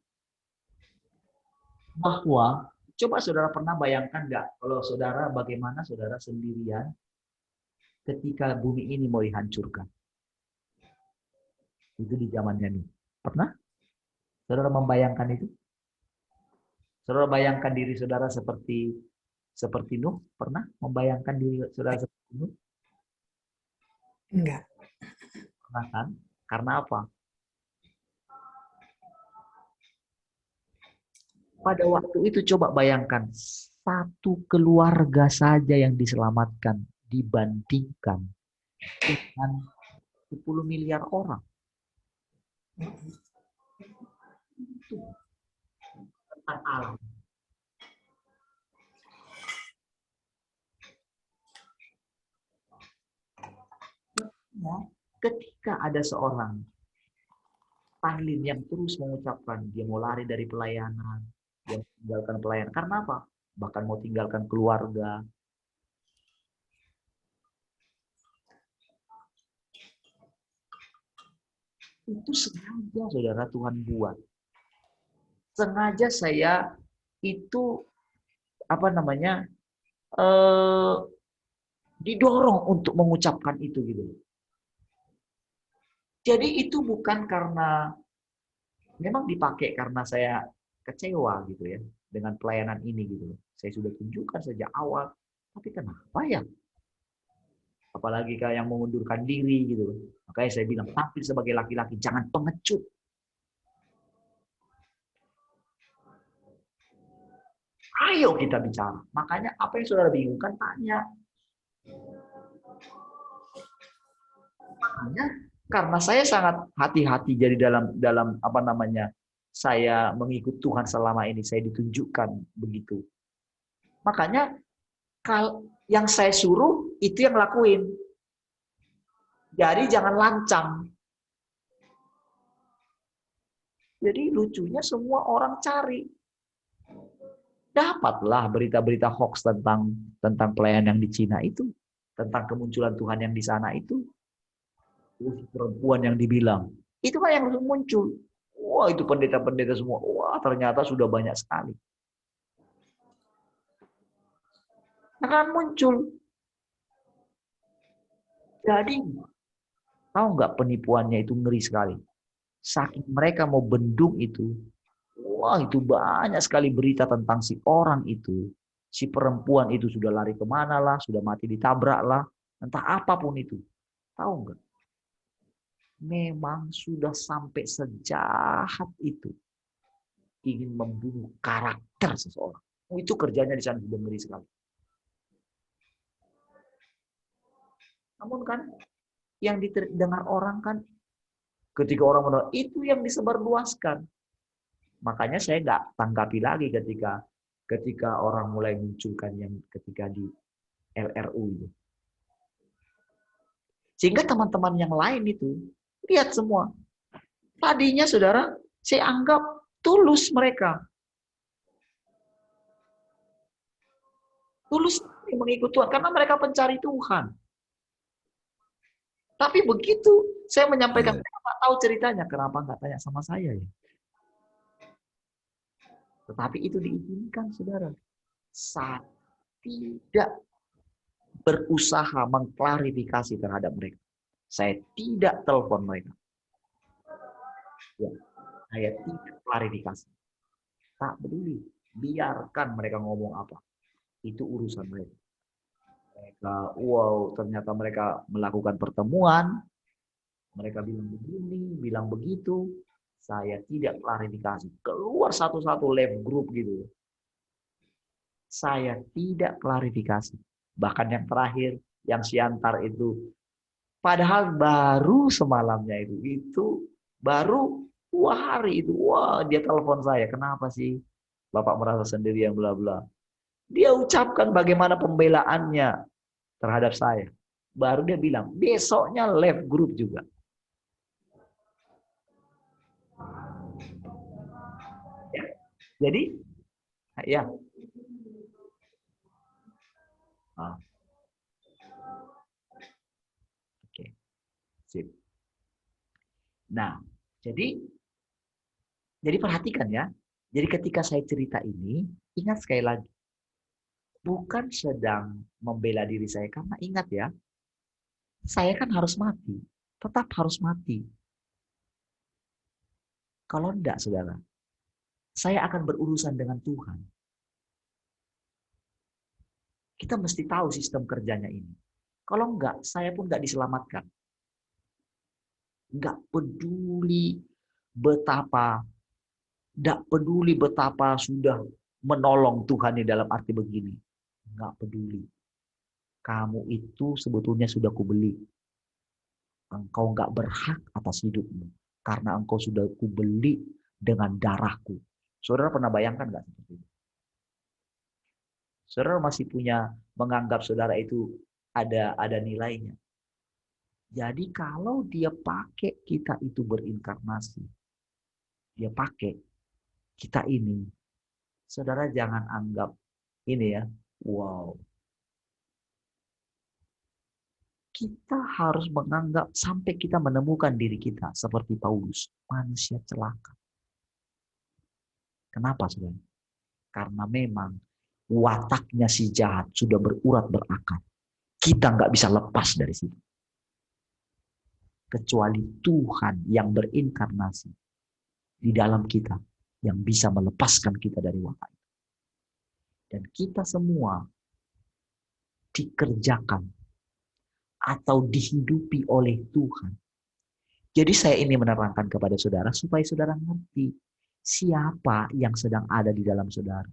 Bahwa, coba saudara pernah bayangkan nggak, kalau saudara bagaimana saudara sendirian ketika bumi ini mau dihancurkan. Itu di zamannya Nuh. Pernah? Saudara membayangkan itu? Saudara bayangkan diri saudara seperti Nuh? Pernah membayangkan diri saudara seperti Nuh? Enggak. Pernah kan? Karena apa? Pada waktu itu coba bayangkan, satu keluarga saja yang diselamatkan dibandingkan dengan 10 miliar orang. Itu tentang alam. Ketika ada seorang Panglin yang terus mengucapkan dia mau lari dari pelayanan, dia meninggalkan pelayanan. Karena apa? Bahkan mau tinggalkan keluarga. Itu sengaja saudara Tuhan buat. Sengaja saya itu didorong untuk mengucapkan itu gitu. Jadi itu bukan karena memang dipakai karena saya kecewa gitu ya dengan pelayanan ini gitu. Saya sudah tunjukkan sejak awal, tapi kenapa ya? Apalagi kayak yang mengundurkan diri gitu. Makanya saya bilang tampil sebagai laki-laki, jangan pengecut. Ayo kita bicara. Makanya apa yang saudara bingungkan tanya. Makanya karena saya sangat hati-hati jadi dalam saya mengikut Tuhan selama ini saya ditunjukkan begitu. Makanya kalau yang saya suruh itu yang lakuin. Jadi jangan lancang. Jadi lucunya semua orang cari. Dapatlah berita-berita hoax tentang pelayan yang di Cina itu, tentang kemunculan Tuhan yang di sana itu. Terus perempuan yang dibilang, itu kan yang langsung muncul. Wah, itu pendeta-pendeta semua. Wah, ternyata sudah banyak sekali. Akan muncul. Jadi, tahu nggak penipuannya itu ngeri sekali. Saking mereka mau bendung itu, wah itu banyak sekali berita tentang si orang itu. Si perempuan itu sudah lari kemana lah, sudah mati ditabrak lah, entah apapun itu. Tahu nggak? Memang sudah sampai sejahat itu. Ingin membunuh karakter seseorang. Oh, itu kerjanya di sana sudah ngeri sekali. Namun kan, yang didengar orang kan, ketika orang mendengar, itu yang disebarluaskan. Makanya saya nggak tanggapi lagi ketika orang mulai munculkan yang ketika di LRU itu. Sehingga teman-teman yang lain itu lihat semua. Tadinya saudara, saya anggap tulus mereka. Tulus mengikut Tuhan karena mereka pencari Tuhan. Tapi begitu saya menyampaikan, mereka nggak tahu ceritanya, kenapa nggak tanya sama saya ya? Tetapi itu diizinkan, saudara. Saya tidak berusaha mengklarifikasi terhadap mereka. Saya tidak telepon mereka. Ya, saya tidak klarifikasi. Tak peduli. Biarkan mereka ngomong apa. Itu urusan mereka. Ternyata mereka melakukan pertemuan. Mereka bilang begini, bilang begitu. Saya tidak klarifikasi. Keluar satu-satu live group gitu. Saya tidak klarifikasi. Bahkan yang terakhir, yang siantar itu, padahal baru semalamnya itu baru 2 hari itu, wah dia telepon saya, kenapa sih Bapak merasa sendirian bla bla. Dia ucapkan bagaimana pembelaannya terhadap saya. Baru dia bilang, besoknya live group juga. Ya. Jadi, ya. Ah, oke. Sip. Nah, jadi perhatikan ya. Jadi ketika saya cerita ini, ingat sekali lagi. Bukan sedang membela diri saya. Karena ingat ya, saya kan harus mati. Tetap harus mati. Kalau enggak, saudara, saya akan berurusan dengan Tuhan. Kita mesti tahu sistem kerjanya ini. Kalau enggak, saya pun enggak diselamatkan. Enggak peduli betapa sudah menolong Tuhan dalam arti begini. Enggak peduli. Kamu itu sebetulnya sudah kubeli. Engkau enggak berhak atas hidupmu. Karena engkau sudah kubeli dengan darahku. Saudara pernah bayangkan enggak seperti itu? Saudara masih punya menganggap saudara itu ada nilainya. Jadi kalau dia pakai kita itu berinkarnasi, dia pakai kita ini, saudara jangan anggap ini ya, wow. Kita harus menganggap sampai kita menemukan diri kita seperti Paulus, manusia celaka. Kenapa saudara? Karena memang wataknya si jahat sudah berurat berakar. Kita nggak bisa lepas dari situ. Kecuali Tuhan yang berinkarnasi di dalam kita yang bisa melepaskan kita dari watak. Dan kita semua dikerjakan atau dihidupi oleh Tuhan. Jadi saya ini menerangkan kepada saudara supaya saudara ngerti siapa yang sedang ada di dalam saudara.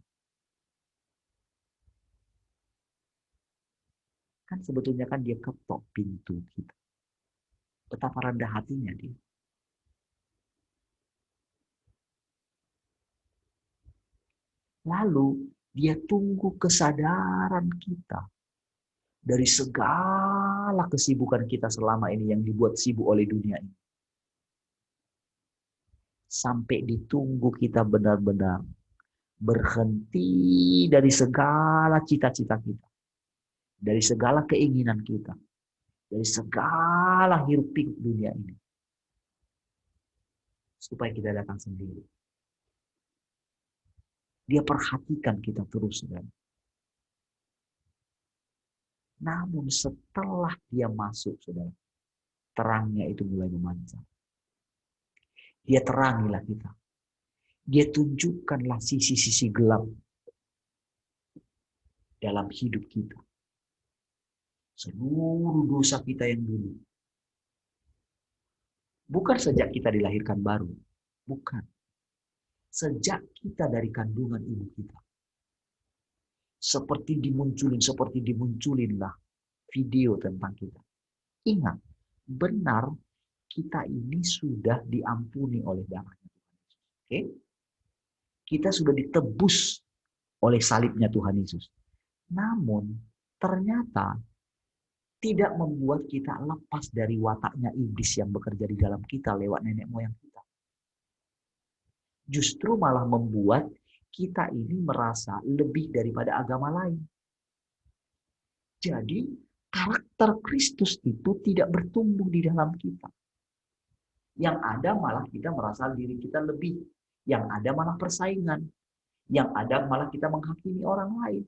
Kan sebetulnya kan dia ketok pintu kita. Betapa rendah hatinya dia. Lalu dia tunggu kesadaran kita dari segala kesibukan kita selama ini yang dibuat sibuk oleh dunia ini. sampai ditunggu kita benar-benar berhenti dari segala cita-cita kita, dari segala keinginan kita, dari segala hiruk pikuk dunia ini, supaya kita datang sendiri. Dia perhatikan kita terus, kan? Namun setelah dia masuk, saudara, terangnya itu mulai memancar. Dia terangilah kita. Dia tunjukkanlah sisi-sisi gelap dalam hidup kita. Seluruh dosa kita yang dulu. Bukan sejak kita dilahirkan baru. Bukan. Sejak kita dari kandungan ibu kita. Seperti dimunculinlah video tentang kita. Ingat, benar kita ini sudah diampuni oleh darahnya Tuhan Yesus. Oke? Kita sudah ditebus oleh salibnya Tuhan Yesus. Namun, ternyata tidak membuat kita lepas dari wataknya iblis yang bekerja di dalam kita lewat nenek moyang kita. Justru malah membuat kita ini merasa lebih daripada agama lain. Jadi, karakter Kristus itu tidak bertumbuh di dalam kita. Yang ada malah kita merasa diri kita lebih. Yang ada malah persaingan. Yang ada malah kita menghakimi orang lain.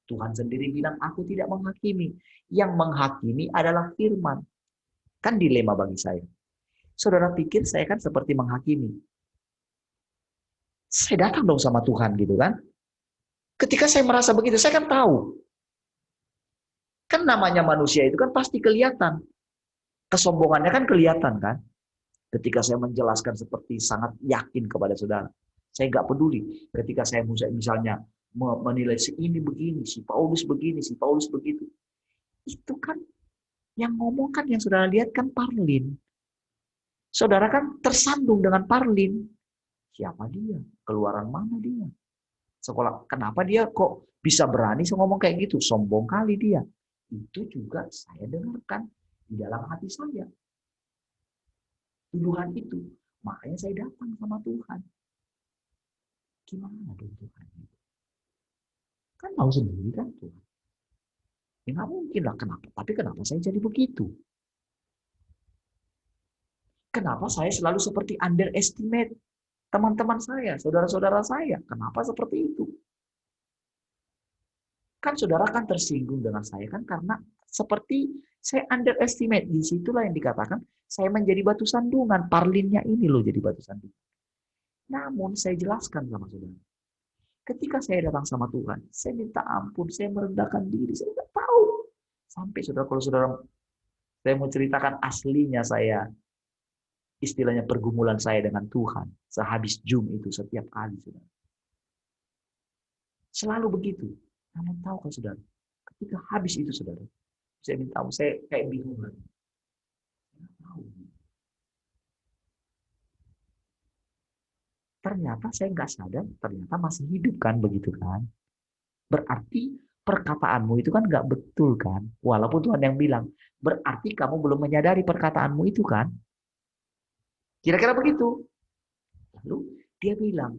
Tuhan sendiri bilang, aku tidak menghakimi. Yang menghakimi adalah firman. Kan dilema bagi saya. Saudara pikir saya kan seperti menghakimi. Saya datang dong sama Tuhan gitu kan. Ketika saya merasa begitu, saya kan tahu. Kan namanya manusia itu kan pasti kelihatan. Kesombongannya kan kelihatan kan. Ketika saya menjelaskan seperti sangat yakin kepada saudara. Saya nggak peduli. Ketika saya misalnya menilai si ini begini, si Paulus begini, si Paulus begitu. Itu kan yang ngomong kan yang saudara lihat kan Parlin. Saudara kan tersandung dengan Parlin. Siapa dia? Keluaran mana dia? Sekolah, kenapa dia kok bisa berani ngomong kayak gitu? Sombong kali dia. Itu juga saya dengarkan di dalam hati saya. Tuduhan itu. Makanya saya datang sama Tuhan. Gimana dong Tuhan? Kan mau sendiri kan Tuhan. Ya nggak mungkin lah. Kenapa? Tapi kenapa saya jadi begitu? Kenapa saya selalu seperti underestimate teman-teman saya, saudara-saudara saya? Kenapa seperti itu? Kan saudara kan tersinggung dengan saya kan karena seperti saya underestimate. Disitulah yang dikatakan saya menjadi batu sandungan. Parlinnya ini loh jadi batu sandungan. Namun saya jelaskan sama saudara. Ketika saya datang sama Tuhan, saya minta ampun, saya merendahkan diri, saya tidak tahu. Sampai saudara, kalau saudara, saya mau ceritakan aslinya saya, istilahnya pergumulan saya dengan Tuhan, sehabis Zoom itu setiap kali, saudara. Selalu begitu. Namun tahu kan saudara, ketika habis itu saudara, saya minta ampun, saya kayak bingung lagi. Saya tahu. Ternyata saya nggak sadar, ternyata masih hidup kan, begitu kan. Berarti perkataanmu itu kan nggak betul kan. Walaupun Tuhan yang bilang, berarti kamu belum menyadari perkataanmu itu kan. Kira-kira begitu. Lalu dia bilang,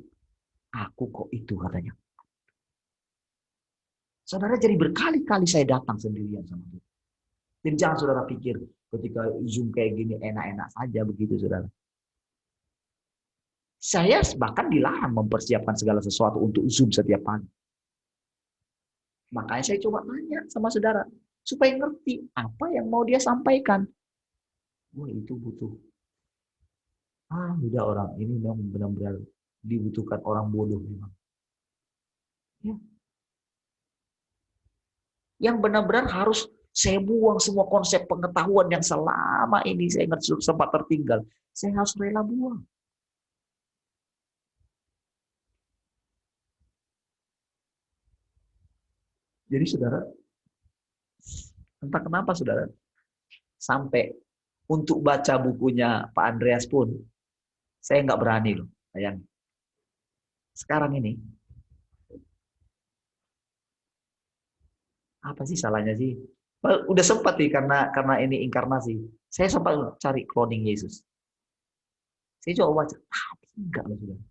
aku kok itu katanya. Saudara, jadi berkali-kali saya datang sendirian sama dia. Jadi jangan saudara pikir ketika Zoom kayak gini enak-enak saja begitu saudara. Saya bahkan dilarang mempersiapkan segala sesuatu untuk Zoom setiap pagi. Makanya saya coba tanya sama saudara supaya ngerti apa yang mau dia sampaikan. Wah, itu butuh. Udah orang ini memang benar-benar dibutuhkan orang bodoh memang. Ya. Yang benar-benar harus saya buang semua konsep pengetahuan yang selama ini saya sempat tertinggal. Saya harus rela buang. Jadi saudara, entah kenapa saudara, sampai untuk baca bukunya Pak Andreas pun, saya nggak berani loh, sayang. Sekarang ini, apa sih salahnya sih? Udah sempat nih karena ini inkarnasi. Saya sempat cari cloning Yesus. Saya coba baca, tapi enggak loh saudara.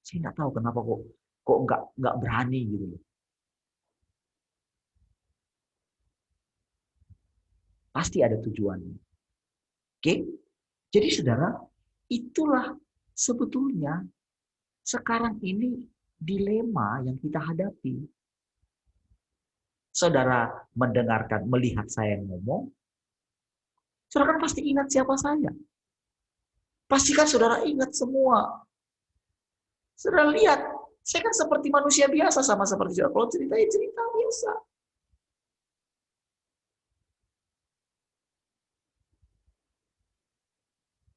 Saya nggak tahu kenapa kok nggak berani gitu loh. Pasti ada tujuannya. Oke? Jadi saudara, itulah sebetulnya sekarang ini dilema yang kita hadapi. Saudara mendengarkan, melihat saya ngomong, saudara kan pasti ingat siapa saya. Pastikan saudara ingat semua. Saudara lihat, saya kan seperti manusia biasa sama seperti saudara. Kalau cerita ya cerita biasa.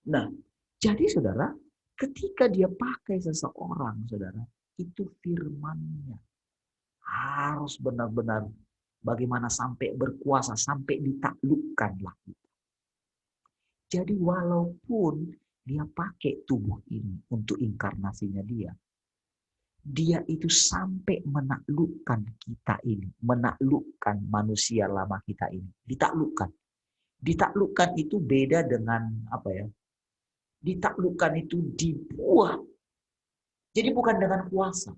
Nah, jadi saudara, ketika dia pakai seseorang, saudara, itu firman-Nya harus benar-benar bagaimana sampai berkuasa, sampai ditaklukkanlah. Jadi walaupun dia pakai tubuh ini untuk inkarnasinya dia itu sampai menaklukkan kita ini, menaklukkan manusia lama kita ini, ditaklukkan. Ditaklukkan itu beda dengan apa ya? Ditaklukkan itu dibuat. Jadi bukan dengan kuasa.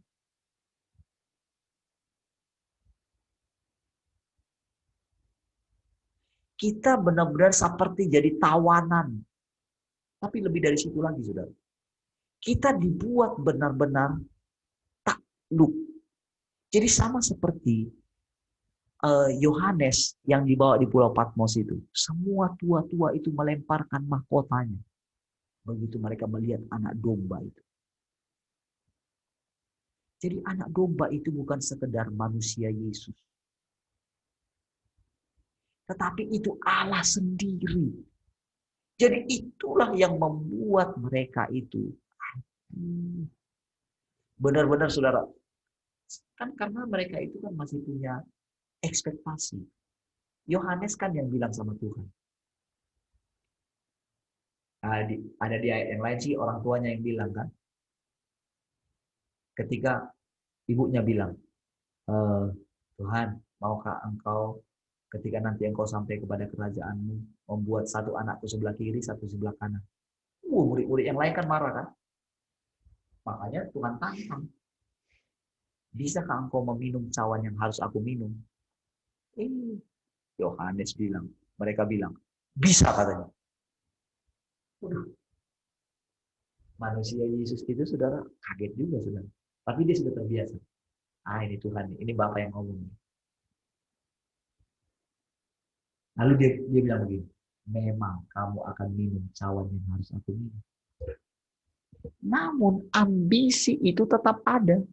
Kita benar-benar seperti jadi tawanan. Tapi lebih dari situ lagi, saudara. Kita dibuat benar-benar takluk. Jadi sama seperti Yohanes yang dibawa di Pulau Patmos itu. Semua tua-tua itu melemparkan mahkotanya. Begitu mereka melihat anak domba itu. Jadi anak domba itu bukan sekedar manusia Yesus. Tetapi itu Allah sendiri. Jadi itulah yang membuat mereka itu. Benar-benar saudara. Kan karena mereka itu kan masih punya ekspektasi. Yohanes kan yang bilang sama Tuhan. Ada di ayat yang lain sih orang tuanya yang bilang kan. Ketika ibunya bilang, Tuhan, maukah engkau ketika nanti engkau sampai kepada kerajaanmu, membuat satu anakku sebelah kiri, satu sebelah kanan. Murid-murid yang lain kan marah kan. Makanya Tuhan tantang. Bisakah engkau meminum cawan yang harus aku minum? Yohanes bilang, mereka bilang, bisa katanya. Manusia Yesus itu saudara kaget juga saudara. Tapi dia sudah terbiasa. Ini Tuhan, ini Bapak yang ngomong. Lalu dia bilang begini, memang kamu akan minum cawan yang harus aku minum. Namun ambisi itu tetap ada.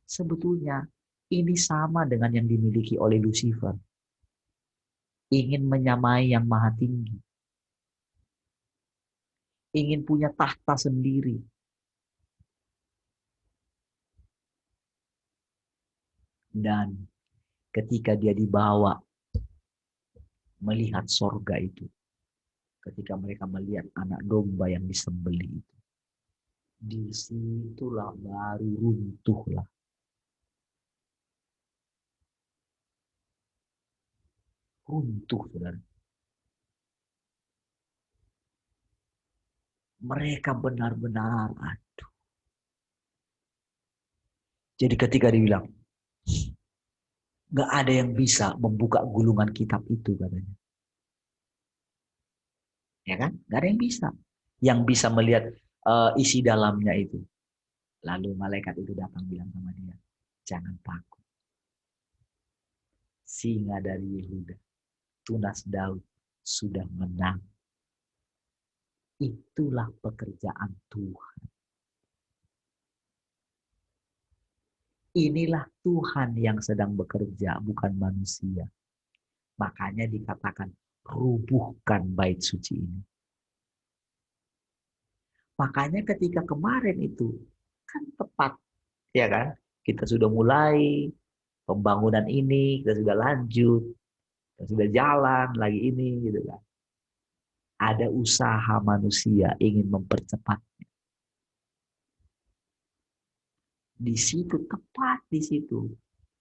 Sebetulnya ini sama dengan yang dimiliki oleh Lucifer. Ingin menyamai yang maha tinggi. Ingin punya tahta sendiri. Dan ketika dia dibawa melihat sorga itu. Ketika mereka melihat anak domba yang disembelih itu. Disitulah baru runtuhlah. Runtuh, saudara. Mereka benar-benar aduh. Jadi ketika dibilang, gak ada yang bisa membuka gulungan kitab itu katanya. Ya kan? Gak ada yang bisa. Yang bisa melihat isi dalamnya itu. Lalu malaikat itu datang bilang sama dia, jangan takut. Singa dari Yehuda, tunas Daud, sudah menang. Itulah pekerjaan Tuhan. Inilah Tuhan yang sedang bekerja, bukan manusia. Makanya dikatakan, rubuhkan bait suci ini. Makanya ketika kemarin itu, kan tepat. Ya kan? Kita sudah mulai pembangunan ini, kita sudah lanjut, kita sudah jalan lagi ini, gitu kan. Ada usaha manusia ingin mempercepatnya. Di situ, tepat di situ,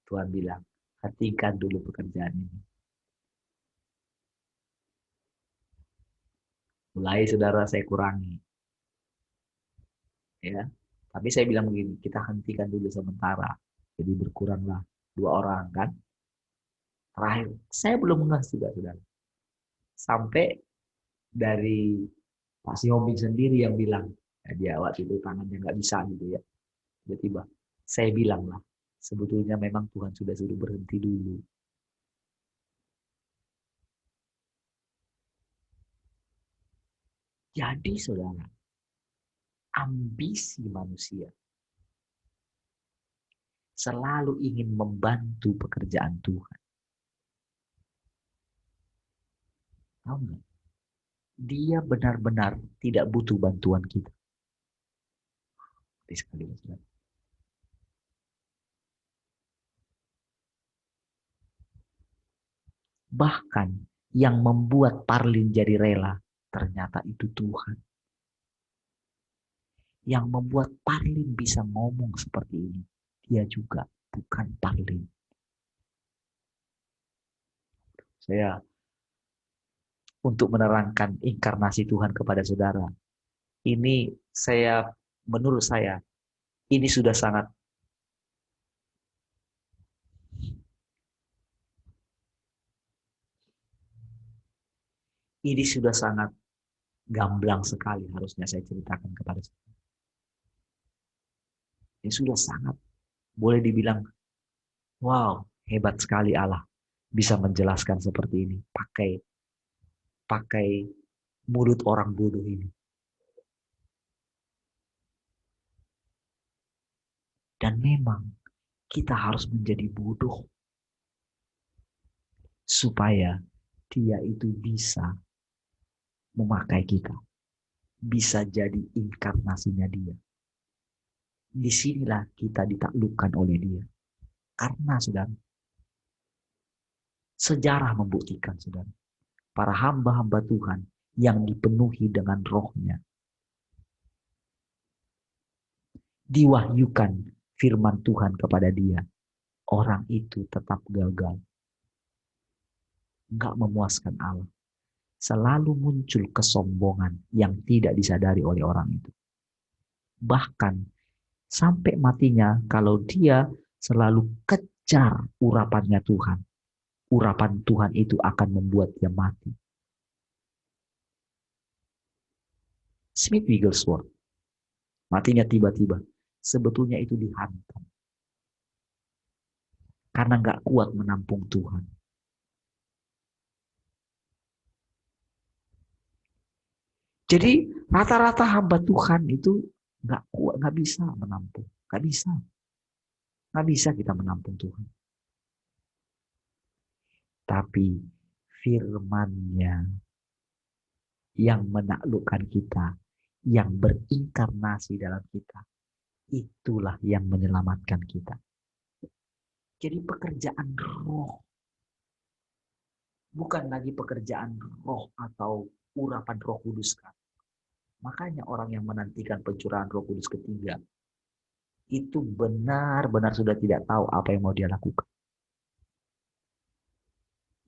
Tuhan bilang, hentikan dulu pekerjaan ini. Mulai saudara saya kurangi. Ya. Tapi saya bilang begini, kita hentikan dulu sementara. Jadi berkuranglah 2 orang kan. Terakhir, saya belum ngas juga saudara. Sampai dari Pak Siombing sendiri yang bilang, ya, dia waktu itu tangannya nggak bisa gitu ya. Tiba-tiba saya bilang lah, sebetulnya memang Tuhan sudah suruh berhenti dulu. Jadi saudara, ambisi manusia selalu ingin membantu pekerjaan Tuhan. Tahu nggak? Dia benar-benar tidak butuh bantuan kita. Sekali, saudara. Bahkan yang membuat Parlin jadi rela, ternyata itu Tuhan. Yang membuat Parlin bisa ngomong seperti ini, dia juga bukan Parlin. Saya untuk menerangkan inkarnasi Tuhan kepada saudara, ini menurut saya, ini sudah sangat gamblang sekali harusnya saya ceritakan kepada saudara. Ini sudah sangat, boleh dibilang, wow, hebat sekali Allah bisa menjelaskan seperti ini pakai mulut orang bodoh ini. Dan memang kita harus menjadi bodoh supaya dia itu bisa memakai kita. Bisa jadi inkarnasinya dia. Disinilah kita ditaklukkan oleh dia. Karena saudara, sejarah membuktikan saudara, para hamba-hamba Tuhan yang dipenuhi dengan rohnya, diwahyukan firman Tuhan kepada dia, orang itu tetap gagal. Enggak memuaskan Allah. Selalu muncul kesombongan yang tidak disadari oleh orang itu. Bahkan sampai matinya, kalau dia selalu kejar urapannya Tuhan, urapan Tuhan itu akan membuat dia mati. Smith Wigglesworth, matinya tiba-tiba, sebetulnya itu dihantam. Karena nggak kuat menampung Tuhan. Jadi rata-rata hamba Tuhan itu nggak kuat, nggak bisa menampung, nggak bisa kita menampung Tuhan. Tapi firman-Nya yang menaklukkan kita, yang berinkarnasi dalam kita, itulah yang menyelamatkan kita. Jadi pekerjaan roh, bukan lagi pekerjaan roh atau urapan Roh Kudus kan. Makanya orang yang menantikan pencurahan Roh Kudus ketiga itu benar-benar sudah tidak tahu apa yang mau dia lakukan.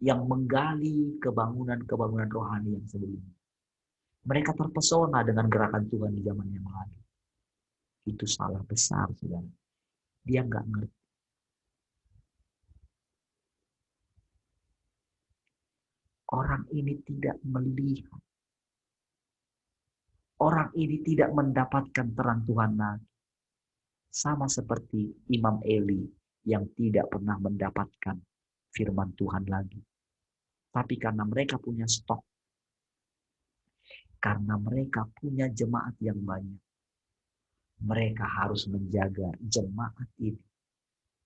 Yang menggali kebangunan rohani yang sebelumnya. Mereka terpesona dengan gerakan Tuhan di zaman yang lalu. Itu salah besar, saudara. Dia nggak ngerti. Orang ini tidak melihat. Orang ini tidak mendapatkan terang Tuhan lagi. Sama seperti Imam Eli yang tidak pernah mendapatkan firman Tuhan lagi. Tapi karena mereka punya stok, karena mereka punya jemaat yang banyak, mereka harus menjaga jemaat ini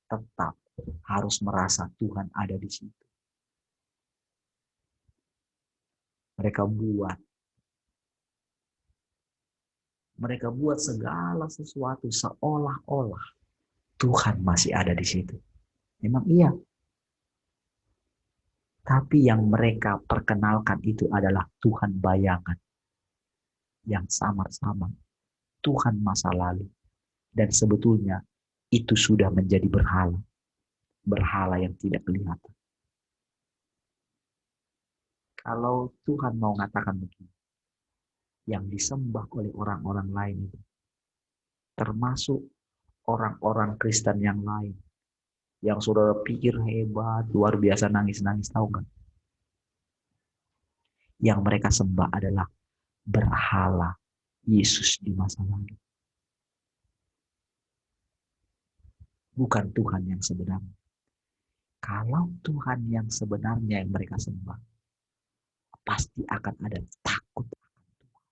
tetap harus merasa Tuhan ada di situ. Mereka buat segala sesuatu seolah-olah Tuhan masih ada di situ. Memang iya. Tapi yang mereka perkenalkan itu adalah Tuhan bayangan. Yang samar-samar. Tuhan masa lalu. Dan sebetulnya itu sudah menjadi berhala. Berhala yang tidak kelihatan. Kalau Tuhan mau mengatakan begini, yang disembah oleh orang-orang lain itu. Termasuk orang-orang Kristen yang lain. Yang saudara pikir hebat, luar biasa, nangis-nangis, tahu nggak? Yang mereka sembah adalah berhala Yesus di masa lalu. Bukan Tuhan yang sebenarnya. Kalau Tuhan yang sebenarnya yang mereka sembah, pasti akan ada takut akan Tuhan.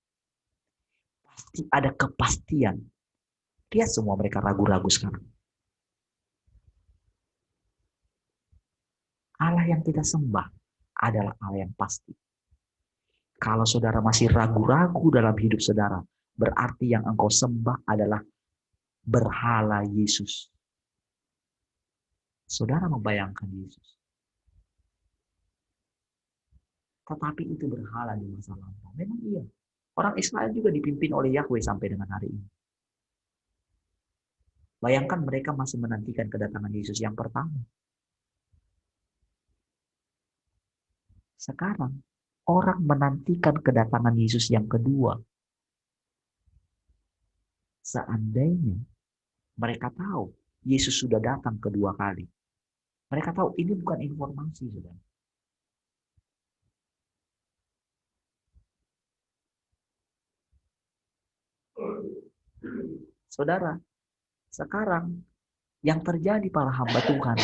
Pasti ada kepastian. Lihat semua mereka ragu-ragu sekarang. Allah yang kita sembah adalah Allah yang pasti. Kalau saudara masih ragu-ragu dalam hidup saudara, berarti yang engkau sembah adalah berhala Yesus. Saudara membayangkan Yesus. Tetapi itu berhala di masa lampau. Memang iya. Orang Israel juga dipimpin oleh Yahweh sampai dengan hari ini. Bayangkan mereka masih menantikan kedatangan Yesus yang pertama. Sekarang, orang menantikan kedatangan Yesus yang kedua. Seandainya mereka tahu Yesus sudah datang kedua kali. Mereka tahu ini bukan informasi, saudara. Saudara, sekarang yang terjadi para hamba Tuhan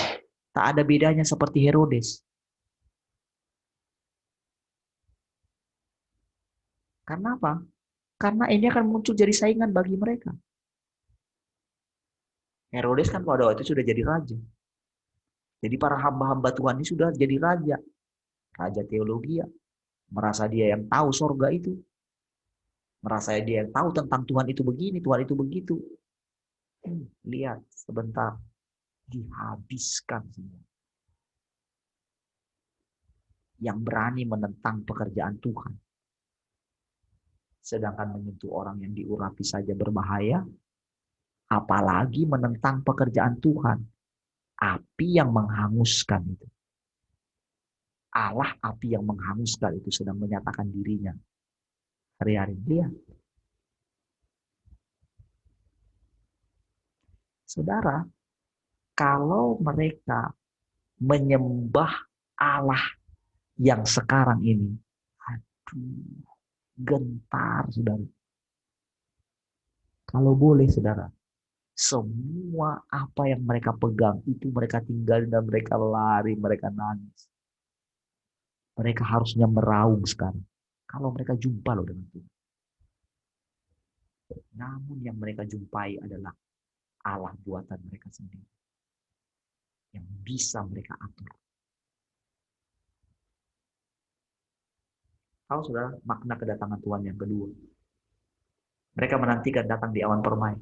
tak ada bedanya seperti Herodes. Karena apa? Karena ini akan muncul jadi saingan bagi mereka. Herodes kan pada waktu itu sudah jadi raja. Jadi para hamba-hamba Tuhan ini sudah jadi raja. Raja teologi ya. Merasa dia yang tahu sorga itu. Merasa dia yang tahu tentang Tuhan itu begini, Tuhan itu begitu. Lihat sebentar. Dihabiskan semua. Yang berani menentang pekerjaan Tuhan. Sedangkan menyentuh orang yang diurapi saja berbahaya. Apalagi menentang pekerjaan Tuhan. Api yang menghanguskan itu. Allah api yang menghanguskan itu sedang menyatakan dirinya. Hari-hari lihat. Saudara, kalau mereka menyembah Allah yang sekarang ini, aduh, gentar, saudara. Kalau boleh, saudara, semua apa yang mereka pegang, itu mereka tinggalin dan mereka lari, mereka nangis. Mereka harusnya meraung sekarang. Kalau mereka jumpa loh dengan Tuhan. Namun yang mereka jumpai adalah Allah buatan mereka sendiri. Yang bisa mereka atur. Tahu saudara makna kedatangan Tuhan yang kedua? Mereka menantikan datang di awan permai.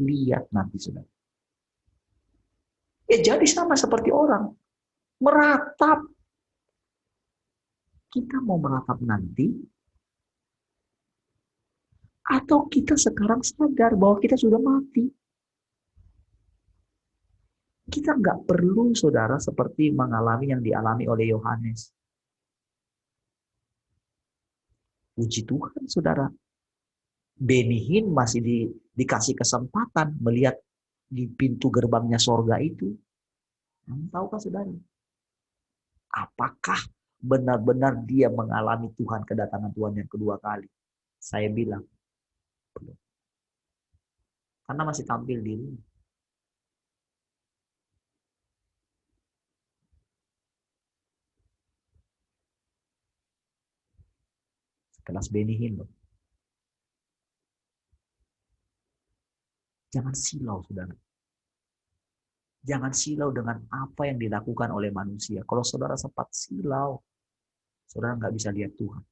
Lihat nanti saudara. Jadi sama seperti orang. Meratap. Kita mau meratap nanti, atau kita sekarang sadar bahwa kita sudah mati. Kita nggak perlu, saudara, seperti mengalami yang dialami oleh Yohanes. Puji Tuhan, saudara. Benihin masih dikasih kesempatan melihat di pintu gerbangnya sorga itu. Tahukah, saudara? Apakah benar-benar dia mengalami Tuhan, kedatangan Tuhan yang kedua kali? Saya bilang, belum. Karena masih tampil diri. Kelas Benihin loh. Jangan silau, saudara. Jangan silau dengan apa yang dilakukan oleh manusia. Kalau saudara sempat silau, saudara nggak bisa lihat Tuhan.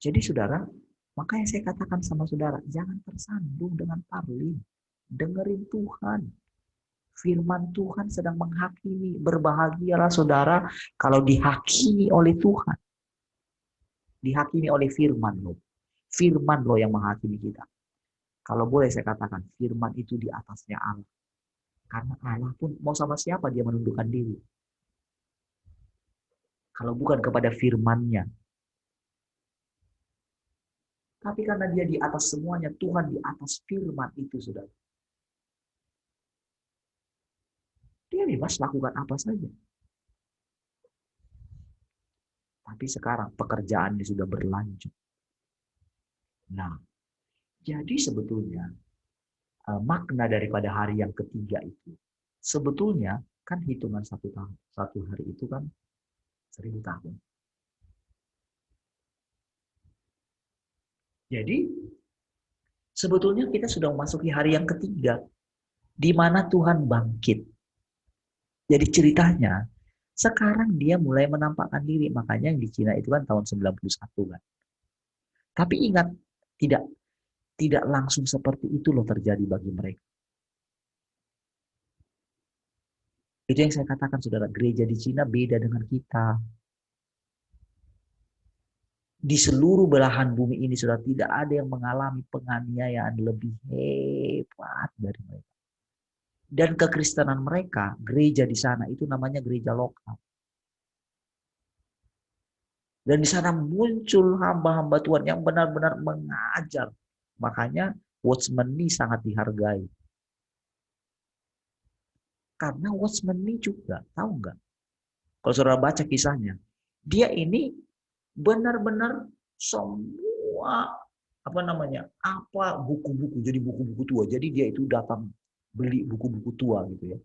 Jadi saudara, makanya saya katakan sama saudara, jangan tersandung dengan parlin. Dengerin Tuhan. Firman Tuhan sedang menghakimi. Berbahagialah saudara kalau dihakimi oleh Tuhan. Dihakimi oleh firman lo. Firman lo yang menghakimi kita. Kalau boleh saya katakan, firman itu di atasnya Allah. Karena Allah pun mau sama siapa dia menundukkan diri. Kalau bukan kepada firman-Nya. Tapi karena dia di atas semuanya, Tuhan di atas firman itu, saudara. Dia bebas lakukan apa saja. Tapi sekarang pekerjaannya sudah berlanjut. Nah, jadi sebetulnya makna daripada hari yang ketiga itu, sebetulnya kan hitungan satu tahun, satu hari itu kan 1000 tahun. Jadi sebetulnya kita sudah memasuki hari yang ketiga, di mana Tuhan bangkit. Jadi ceritanya, sekarang dia mulai menampakkan diri. Makanya yang di Cina itu kan tahun 91 kan. Tapi ingat, tidak langsung seperti itu loh terjadi bagi mereka. Itu yang saya katakan, saudara, gereja di Cina beda dengan kita. Di seluruh belahan bumi ini sudah tidak ada yang mengalami penganiayaan lebih hebat dari mereka. Dan kekristenan mereka, gereja di sana itu namanya gereja lokal. Dan di sana muncul hamba-hamba Tuhan yang benar-benar mengajar. Makanya Watchman Nee sangat dihargai. Karena Watchman Nee juga, tahu nggak? Kalau saudara baca kisahnya, dia ini benar-benar semua buku-buku, jadi buku-buku tua. Jadi dia itu datang beli buku-buku tua gitu ya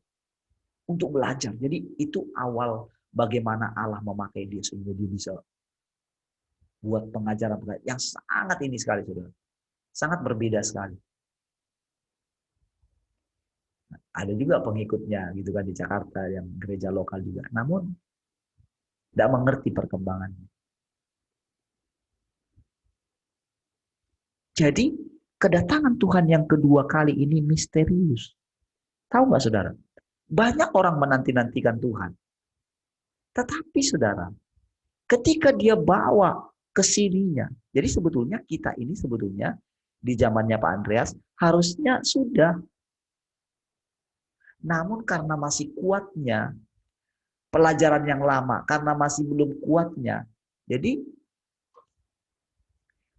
untuk belajar. Jadi itu awal bagaimana Allah memakai dia sehingga dia bisa buat pengajaran yang sangat ini sekali, saudara, sangat berbeda sekali. Ada juga pengikutnya gitu kan di Jakarta yang gereja lokal juga, namun tidak mengerti perkembangannya. Jadi kedatangan Tuhan yang kedua kali ini misterius. Tahu nggak, saudara? Banyak orang menanti-nantikan Tuhan. Tetapi saudara, ketika dia bawa ke sininya, jadi sebetulnya kita ini sebetulnya di zamannya Pak Andreas harusnya sudah. Namun karena masih kuatnya pelajaran yang lama, karena masih belum kuatnya, jadi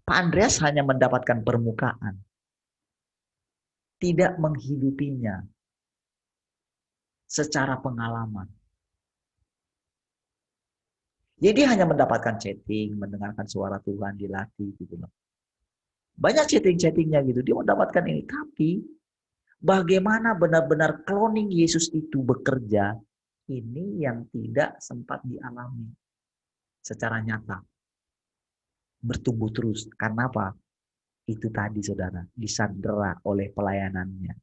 Pak Andreas hanya mendapatkan permukaan, tidak menghidupinya secara pengalaman. Jadi hanya mendapatkan chatting, mendengarkan suara Tuhan, dilatih gitu loh. Banyak chatting-chattingnya gitu, dia mendapatkan ini. Tapi bagaimana benar-benar cloning Yesus itu bekerja, ini yang tidak sempat dialami secara nyata. Bertumbuh terus. Karena apa? Itu tadi, saudara, disandera oleh pelayanannya.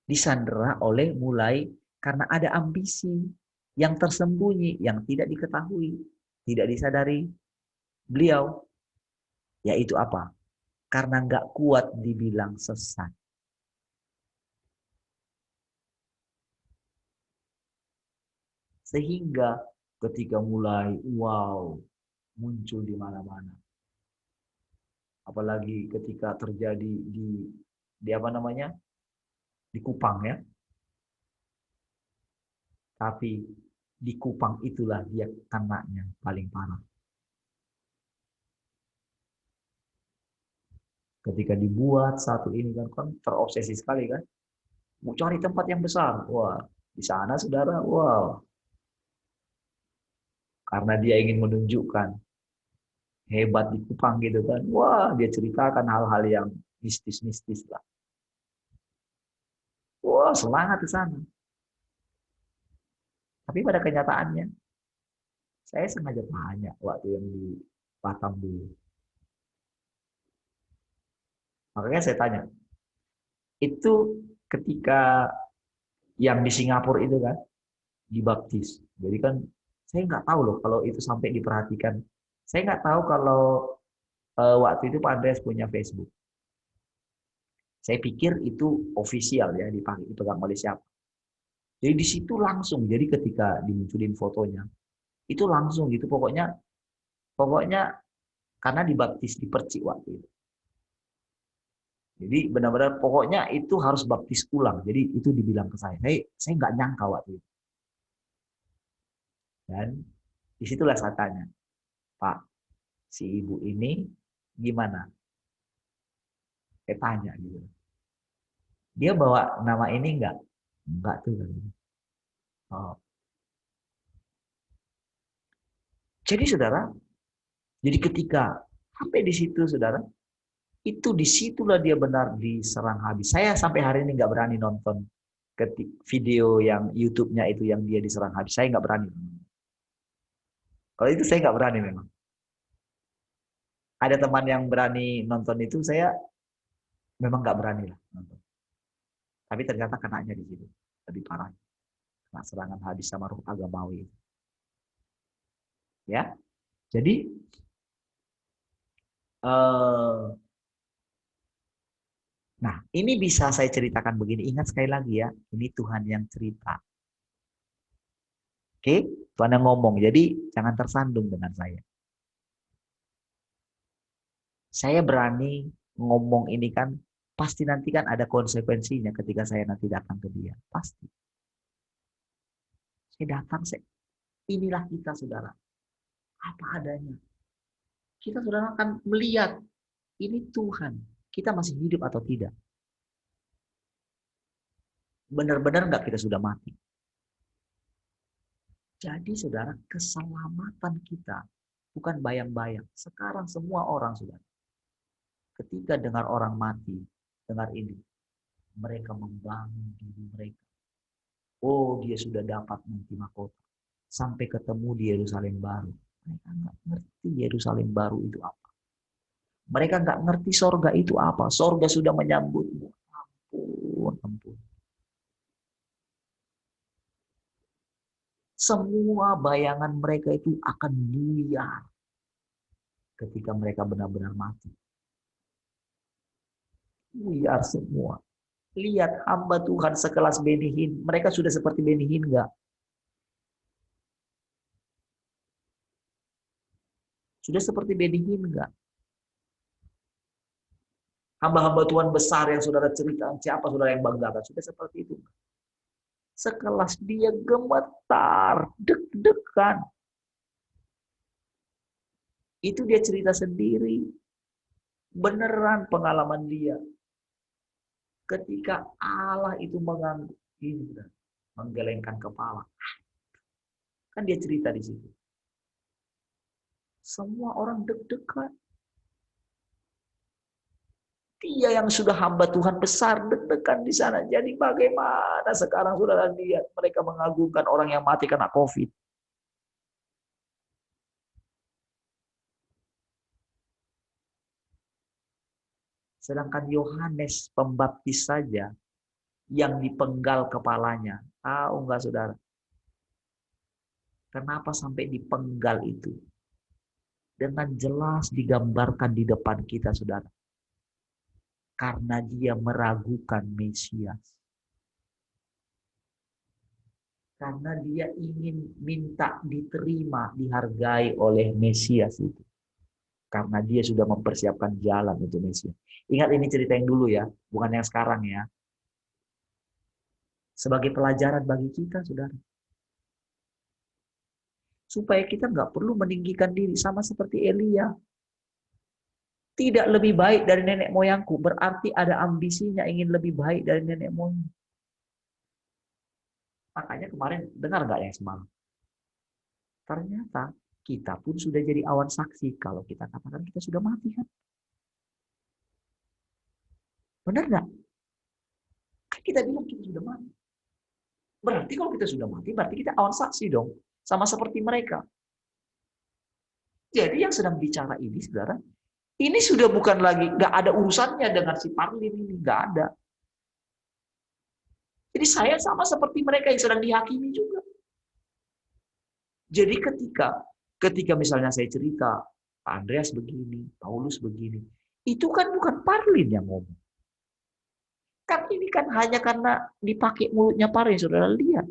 Disandera oleh mulai karena ada ambisi yang tersembunyi, yang tidak diketahui, tidak disadari beliau. Yaitu apa? Karena nggak kuat dibilang sesat. Sehingga ketika mulai, muncul di mana-mana. Apalagi ketika terjadi di apa namanya? Di Kupang ya. Tapi di Kupang itulah dia kenanya paling parah. Ketika dibuat satu ini kan terobsesi sekali kan. Mau cari tempat yang besar. Wah, di sana saudara, karena dia ingin menunjukkan hebat di Kupang gitu kan. Wah, dia ceritakan hal-hal yang mistis-mistis lah. Wah, semangat di sana. Tapi pada kenyataannya, saya sengaja tanya waktu yang di Batam dulu. Makanya saya tanya, itu ketika yang di Singapura itu kan, dibaptis. Jadi kan, saya nggak tahu loh kalau itu sampai diperhatikan. Saya nggak tahu kalau waktu itu Pak Andreas punya Facebook. Saya pikir itu official ya, dipegang oleh siapa. Jadi di situ langsung, jadi ketika dimunculin fotonya, itu langsung gitu, pokoknya karena dibaptis di Percik waktu itu. Jadi benar-benar pokoknya itu harus baptis ulang. Jadi itu dibilang ke saya. Saya nggak nyangka waktu itu. Dan disitulah saya tanya, Pak, si ibu ini gimana? Saya tanya gitu. Dia bawa nama ini enggak? Enggak tuh. Oh. Jadi saudara, jadi ketika sampai di situ saudara, itu disitulah dia benar diserang habis. Saya sampai hari ini nggak berani nonton video yang YouTube-nya itu yang dia diserang habis. Saya nggak berani. Kalau itu saya nggak berani memang. Ada teman yang berani nonton itu, saya memang nggak berani lah nonton. Tapi ternyata kenanya di situ lebih parah. Kena serangan habis sama roh agamawi. Ya, jadi nah ini bisa saya ceritakan begini. Ingat sekali lagi ya, ini Tuhan yang cerita. Oke, Tuhan yang ngomong. Jadi jangan tersandung dengan saya. Saya berani ngomong ini kan pasti nanti kan ada konsekuensinya ketika saya nanti datang ke dia. Pasti. Saya datang, inilah kita saudara. Apa adanya. Kita saudara akan melihat ini Tuhan. Kita masih hidup atau tidak. Benar-benar enggak kita sudah mati. Jadi saudara, keselamatan kita bukan bayang-bayang. Sekarang semua orang saudara. Ketika dengar orang mati, dengar ini. Mereka membangun diri mereka. Oh, dia sudah dapat nanti mahkota. Sampai ketemu di Yerusalem baru. Mereka nggak ngerti Yerusalem baru itu apa. Mereka nggak ngerti sorga itu apa. Sorga sudah menyambutmu. Ampun, ampun. Semua bayangan mereka itu akan buyar ketika mereka benar-benar mati. Buyar semua. Lihat hamba Tuhan sekelas Benny Hinn. Mereka sudah seperti Benny Hinn nggak? Sudah seperti Benny Hinn nggak? Hamba-hamba Tuhan besar yang saudara cerita, siapa saudara yang banggakan? Sudah seperti itu. Sekelas dia gemetar, deg-degan. Itu dia cerita sendiri. Beneran pengalaman dia. Ketika Allah itu mengganggu, menggelengkan kepala. Kan dia cerita di situ. Semua orang deg-degan. Dia yang sudah hamba Tuhan besar deg-degan di sana. Jadi bagaimana sekarang saudara lihat mereka mengagungkan orang yang mati karena COVID. Sedangkan Yohanes Pembaptis saja yang dipenggal kepalanya. Tahu enggak saudara? Kenapa sampai dipenggal itu? Dengan jelas digambarkan di depan kita saudara. Karena dia meragukan Mesias. Karena dia ingin minta diterima, dihargai oleh Mesias itu. Karena dia sudah mempersiapkan jalan untuk Mesias. Ingat ini cerita yang dulu ya, bukan yang sekarang ya. Sebagai pelajaran bagi kita, saudara. Supaya kita nggak perlu meninggikan diri sama seperti Elia. Tidak lebih baik dari nenek moyangku, berarti ada ambisinya ingin lebih baik dari nenek moyang. Makanya kemarin dengar nggak yang semalam? Ternyata kita pun sudah jadi awan saksi kalau kita katakan kita sudah mati kan? Benar nggak? Kan kita bilang kita sudah mati. Berarti kalau kita sudah mati, berarti kita awan saksi dong. Sama seperti mereka. Jadi yang sedang bicara ini, saudara, ini sudah bukan lagi, nggak ada urusannya dengan si Parlin ini, nggak ada. Jadi saya sama seperti mereka yang sedang dihakimi juga. Jadi ketika misalnya saya cerita, Pak Andreas begini, Paulus begini, itu kan bukan Parlin yang ngomong. Kan ini kan hanya karena dipakai mulutnya Parlin, saudara lihat.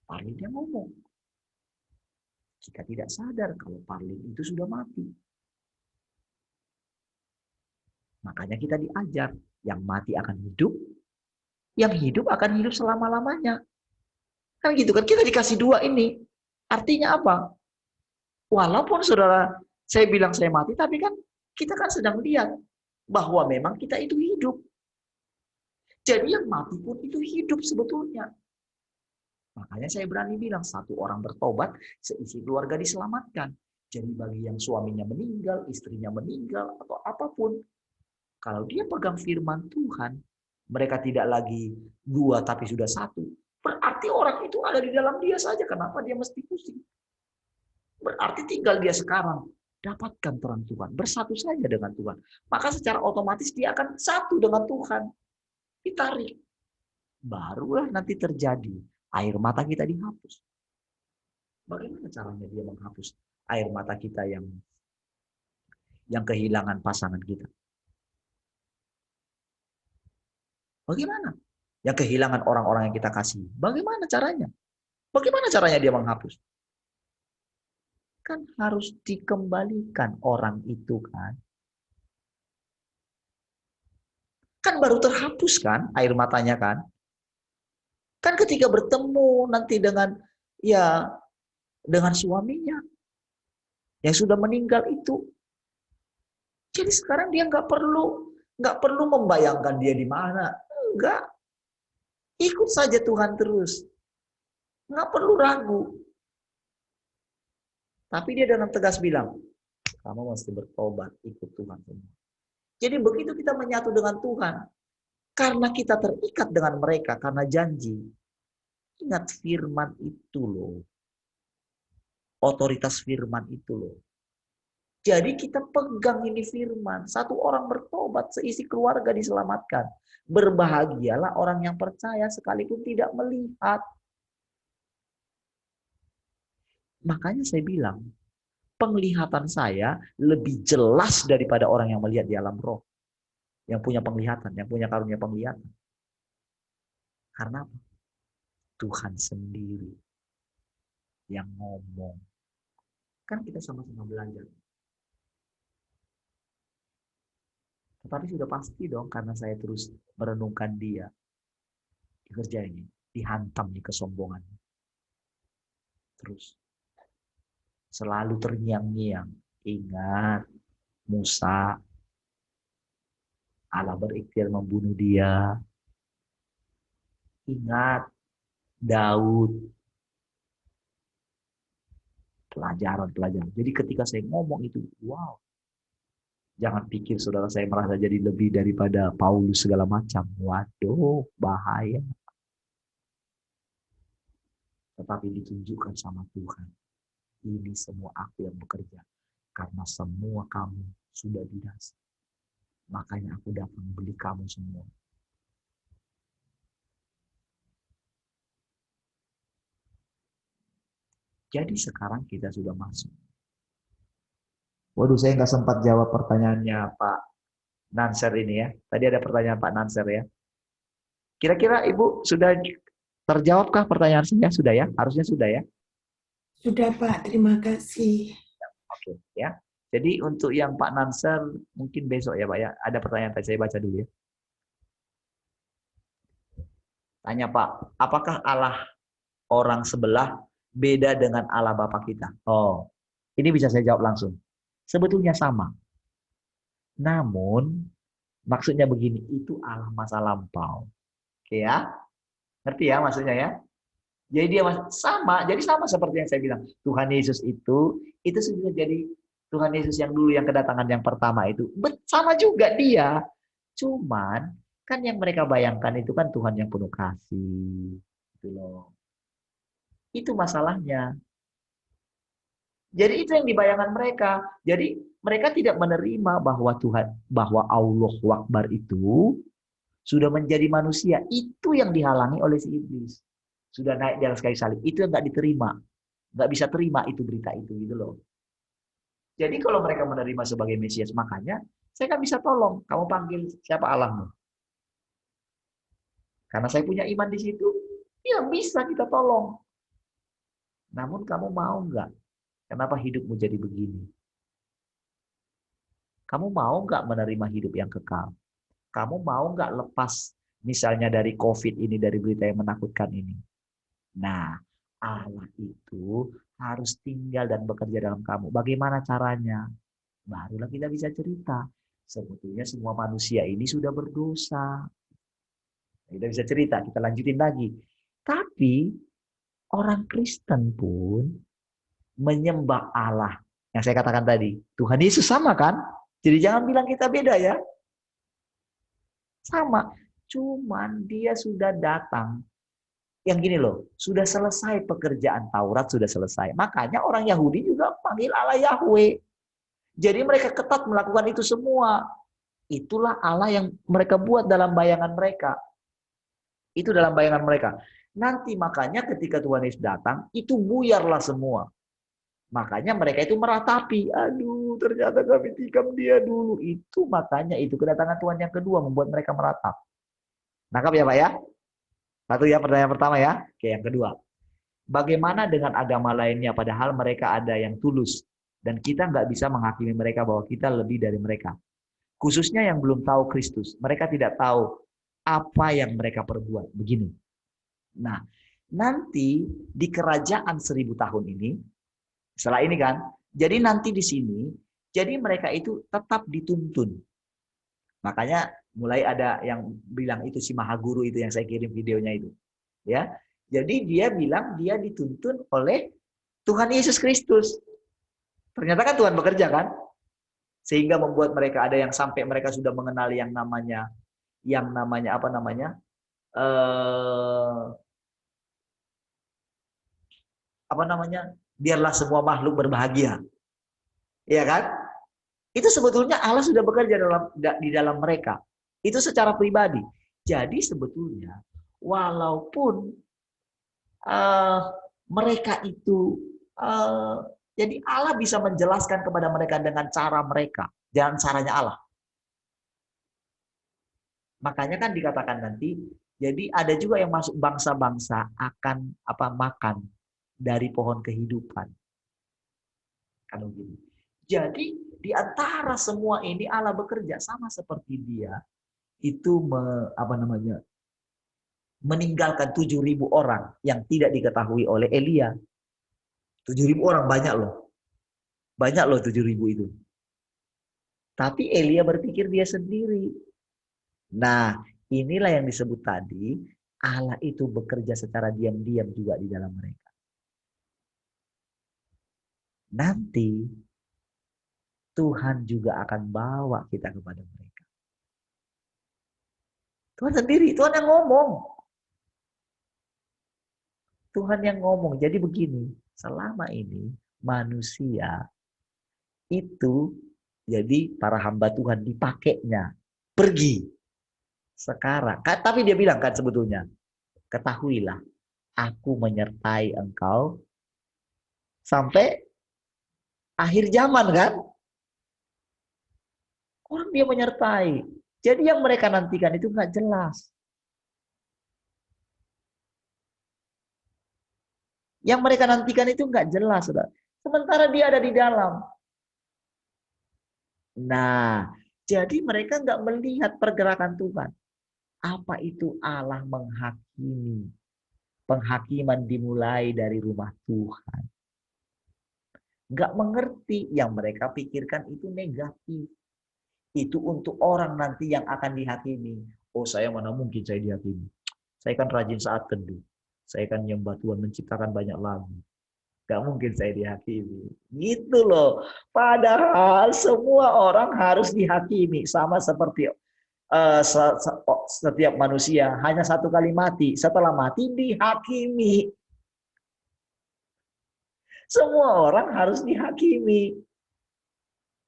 Parlin yang ngomong. Kita tidak sadar kalau Parlin itu sudah mati. Makanya kita diajar, yang mati akan hidup, yang hidup akan hidup selama-lamanya. Kan gitu kan, kita dikasih dua ini. Artinya apa? Walaupun saudara, saya bilang saya mati, tapi kan kita kan sedang lihat bahwa memang kita itu hidup. Jadi yang mati pun itu hidup sebetulnya. Makanya saya berani bilang, satu orang bertobat, seisi keluarga diselamatkan. Jadi bagi yang suaminya meninggal, istrinya meninggal, atau apapun, kalau dia pegang firman Tuhan, mereka tidak lagi dua tapi sudah satu. Berarti orang itu ada di dalam dia saja. Kenapa dia mesti pusing? Berarti tinggal dia sekarang. Dapatkan terang Tuhan. Bersatu saja dengan Tuhan. Maka secara otomatis dia akan satu dengan Tuhan. Ditarik. Barulah nanti terjadi. Air mata kita dihapus. Bagaimana caranya dia menghapus air mata kita yang kehilangan pasangan kita? Bagaimana? Yang kehilangan orang-orang yang kita kasih. Bagaimana caranya? Bagaimana caranya dia menghapus? Kan harus dikembalikan orang itu kan. Kan baru terhapus kan air matanya kan. Kan ketika bertemu nanti dengan suaminya yang sudah meninggal itu. Jadi sekarang dia nggak perlu membayangkan dia di mana. Enggak. Ikut saja Tuhan terus. Nggak perlu ragu. Tapi dia dengan tegas bilang, kamu mesti bertobat, ikut Tuhan semua. Jadi begitu kita menyatu dengan Tuhan, karena kita terikat dengan mereka, karena janji. Ingat firman itu loh. Otoritas firman itu loh. Jadi kita pegang ini firman. Satu orang bertobat, seisi keluarga diselamatkan. Berbahagialah orang yang percaya sekalipun tidak melihat. Makanya saya bilang, penglihatan saya lebih jelas daripada orang yang melihat di alam roh. Yang punya penglihatan, yang punya karunia penglihatan. Karena apa? Tuhan sendiri yang ngomong. Kan kita sama-sama belajar. Tetapi sudah pasti dong, karena saya terus merenungkan dia. Dikerja ini, dihantam di kesombongan. Terus. Selalu terngiang-ngiang. Ingat, Musa, Allah berikhtiar membunuh dia. Ingat, Daud. Pelajaran. Jadi ketika saya ngomong itu, wow. Jangan pikir saudara saya merasa jadi lebih daripada Paulus segala macam. Waduh, bahaya. Tetapi ditunjukkan sama Tuhan. Ini semua aku yang bekerja. Karena semua kamu sudah binasa. Makanya aku datang beli kamu semua. Jadi sekarang kita sudah masuk. Waduh, saya nggak sempat jawab pertanyaannya Pak Nanser ini ya. Tadi ada pertanyaan Pak Nanser ya. Kira-kira Ibu sudah terjawabkah pertanyaan saya? Sudah ya? Harusnya sudah ya? Sudah Pak, terima kasih. Oke ya. Jadi untuk yang Pak Nanser mungkin besok ya Pak ya. Ada pertanyaan tadi saya baca dulu ya. Tanya Pak, apakah Allah orang sebelah beda dengan Allah Bapa kita? Oh, ini bisa saya jawab langsung. Sebetulnya sama. Namun, maksudnya begini, itu Allah masa lampau. Oke ya? Ngerti ya maksudnya ya? Jadi dia sama, jadi sama seperti yang saya bilang. Tuhan Yesus itu sudah jadi Tuhan Yesus yang dulu yang kedatangan yang pertama itu. Sama juga dia. Cuman, kan yang mereka bayangkan itu kan Tuhan yang penuh kasih. Gitu loh. Itu masalahnya. Jadi itu yang dibayangkan mereka. Jadi mereka tidak menerima bahwa Allah Akbar itu sudah menjadi manusia. Itu yang dihalangi oleh si iblis. Sudah naik di atas kayu salib. Itu yang nggak diterima. Nggak bisa terima itu berita itu gitu loh. Jadi kalau mereka menerima sebagai Mesias, makanya saya kan bisa tolong. Kamu panggil siapa Allahmu? Karena saya punya iman di situ. Ya bisa kita tolong. Namun kamu mau nggak? Kenapa hidupmu jadi begini? Kamu mau nggak menerima hidup yang kekal? Kamu mau nggak lepas misalnya dari COVID ini, dari berita yang menakutkan ini? Nah, Allah itu harus tinggal dan bekerja dalam kamu. Bagaimana caranya? Barulah kita bisa cerita. Sebetulnya semua manusia ini sudah berdosa. Kita bisa cerita, kita lanjutin lagi. Tapi orang Kristen pun menyembah Allah. Yang saya katakan tadi, Tuhan Yesus sama kan? Jadi jangan bilang kita beda ya. Sama. Cuman dia sudah datang. Yang gini loh, sudah selesai pekerjaan Taurat, sudah selesai. Makanya orang Yahudi juga panggil Allah Yahweh. Jadi mereka ketat melakukan itu semua. Itulah Allah yang mereka buat dalam bayangan mereka. Itu dalam bayangan mereka. Nanti makanya ketika Tuhan Yesus datang, itu buyarlah semua. Makanya mereka itu meratapi. Aduh, ternyata kami tikam dia dulu. Itu makanya itu kedatangan Tuhan yang kedua membuat mereka meratap. Nangkap ya Pak ya? Satu ya, pertanyaan pertama ya. Oke, yang kedua. Bagaimana dengan agama lainnya padahal mereka ada yang tulus. Dan kita nggak bisa menghakimi mereka bahwa kita lebih dari mereka. Khususnya yang belum tahu Kristus. Mereka tidak tahu apa yang mereka perbuat. Begini. Nah, nanti di kerajaan 1000 tahun ini, setelah ini kan, jadi nanti di sini, jadi mereka itu tetap dituntun. Makanya mulai ada yang bilang itu si Mahaguru itu yang saya kirim videonya itu. Ya. Jadi dia bilang dia dituntun oleh Tuhan Yesus Kristus. Ternyata kan Tuhan bekerja kan? Sehingga membuat mereka ada yang sampai mereka sudah mengenali yang namanya apa namanya? Apa namanya? Biarlah semua makhluk berbahagia. Iya kan? Itu sebetulnya Allah sudah bekerja di dalam mereka. Itu secara pribadi. Jadi sebetulnya walaupun mereka itu jadi Allah bisa menjelaskan kepada mereka dengan cara mereka, jangan caranya Allah. Makanya kan dikatakan nanti, jadi ada juga yang masuk bangsa-bangsa akan makan dari pohon kehidupan. Kan begitu. Jadi di antara semua ini Allah bekerja sama seperti dia itu meninggalkan 7.000 orang yang tidak diketahui oleh Elia. 7.000 orang banyak loh. Banyak loh 7.000 itu. Tapi Elia berpikir dia sendiri. Nah, inilah yang disebut tadi, Allah itu bekerja secara diam-diam juga di dalam mereka. Nanti Tuhan juga akan bawa kita kepada mereka. Tuhan sendiri, Tuhan yang ngomong. Tuhan yang ngomong. Jadi begini, selama ini manusia itu jadi para hamba Tuhan dipakainya pergi sekarang. Tapi dia bilang kan sebetulnya, ketahuilah aku menyertai engkau sampai akhir zaman kan. Orang dia menyertai. Jadi yang mereka nantikan itu nggak jelas. Yang mereka nantikan itu nggak jelas, saudara. Sementara dia ada di dalam. Nah, jadi mereka nggak melihat pergerakan Tuhan. Apa itu Allah menghakimi? Penghakiman dimulai dari rumah Tuhan. Nggak mengerti, yang mereka pikirkan itu negatif. Itu untuk orang nanti yang akan dihakimi. Oh, saya mana mungkin saya dihakimi. Saya kan rajin saat teduh. Saya kan nyembah Tuhan, menciptakan banyak lagu. Gak mungkin saya dihakimi. Gitu loh. Padahal semua orang harus dihakimi. Sama seperti setiap manusia. Hanya satu kali mati. Setelah mati dihakimi. Semua orang harus dihakimi.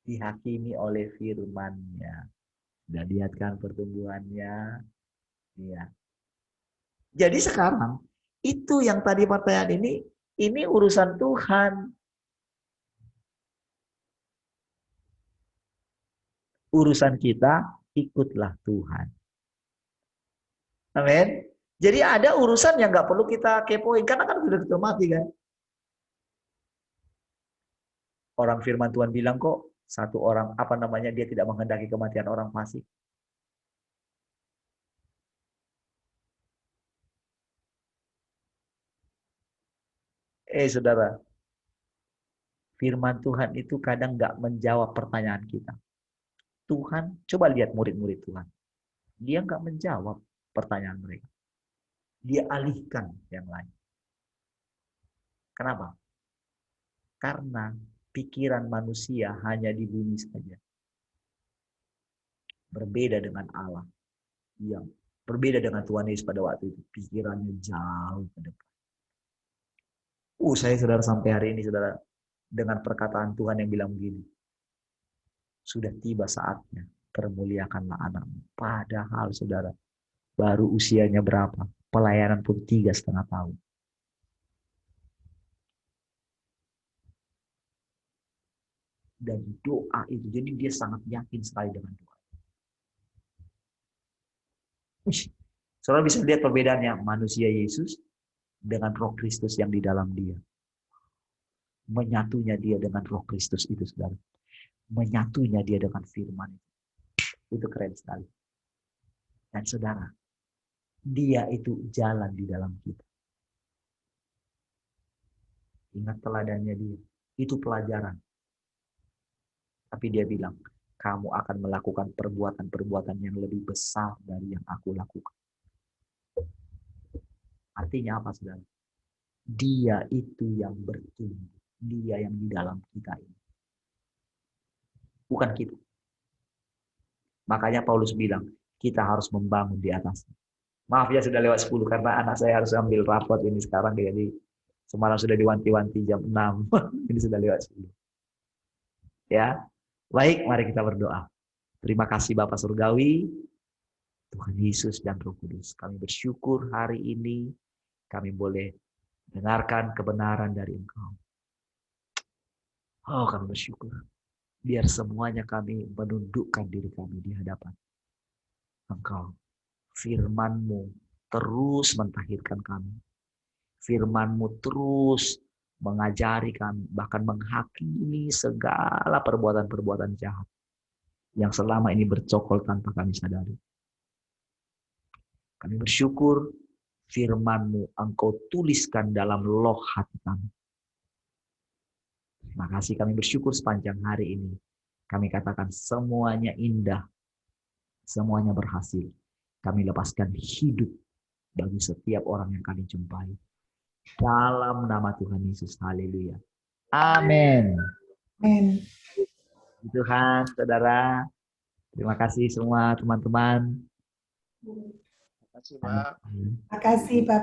Dihakimi oleh firman-Nya. Sudah lihat kan pertumbuhannya. Ya. Jadi sekarang, itu yang tadi pertanyaan ini urusan Tuhan. Urusan kita, ikutlah Tuhan. Amin. Jadi ada urusan yang nggak perlu kita kepoin, karena kan sudah mati kan. Orang firman Tuhan bilang kok, satu orang, apa namanya, dia tidak menghendaki kematian orang fasik. Saudara, firman Tuhan itu kadang nggak menjawab pertanyaan kita. Tuhan, coba lihat murid-murid Tuhan. Dia nggak menjawab pertanyaan mereka. Dia alihkan yang lain. Kenapa? Karena pikiran manusia hanya di bumi saja. Berbeda dengan Allah. Yang berbeda dengan Tuhan Yesus pada waktu itu. Pikirannya jauh ke depan. Saya saudara sampai hari ini saudara dengan perkataan Tuhan yang bilang begini. Sudah tiba saatnya permuliakanlah anakmu. Padahal saudara baru usianya berapa? Pelayanan pun 3,5 tahun. Dan doa itu, jadi dia sangat yakin sekali dengan doa. Saudara bisa lihat perbedaannya manusia Yesus dengan Roh Kristus yang di dalam dia. Menyatunya dia dengan Roh Kristus itu, saudara. Menyatunya dia dengan firman. Itu keren sekali. Dan saudara, dia itu jalan di dalam kita. Ingat teladannya dia. Itu pelajaran. Tapi dia bilang, kamu akan melakukan perbuatan-perbuatan yang lebih besar dari yang aku lakukan. Artinya apa, saudara? Dia itu yang bertumbuh. Dia yang di dalam kita ini. Bukan kita. Makanya Paulus bilang, kita harus membangun di atasnya. Maaf ya sudah lewat 10, karena anak saya harus ambil rapot ini sekarang. Jadi semalam sudah diwanti-wanti jam 6. Ini sudah lewat 10. Ya, baik, mari kita berdoa. Terima kasih Bapa Surgawi, Tuhan Yesus dan Roh Kudus. Kami bersyukur hari ini kami boleh dengarkan kebenaran dari Engkau. Kami bersyukur. Biar semuanya kami menundukkan diri kami di hadapan Engkau. Firman-Mu terus mentahirkan kami. Firman-Mu terus mengajari kami, bahkan menghakimi segala perbuatan-perbuatan jahat yang selama ini bercokol tanpa kami sadari. Kami bersyukur firman-Mu Engkau tuliskan dalam loh hati kami. Terima kasih, kami bersyukur sepanjang hari ini. Kami katakan semuanya indah, semuanya berhasil. Kami lepaskan hidup bagi setiap orang yang kami jumpai. Dalam nama Tuhan Yesus, haleluya. Amin. Amin. Tuhan, saudara. Terima kasih semua teman-teman. Terima kasih, Pak. Terima kasih, Pak.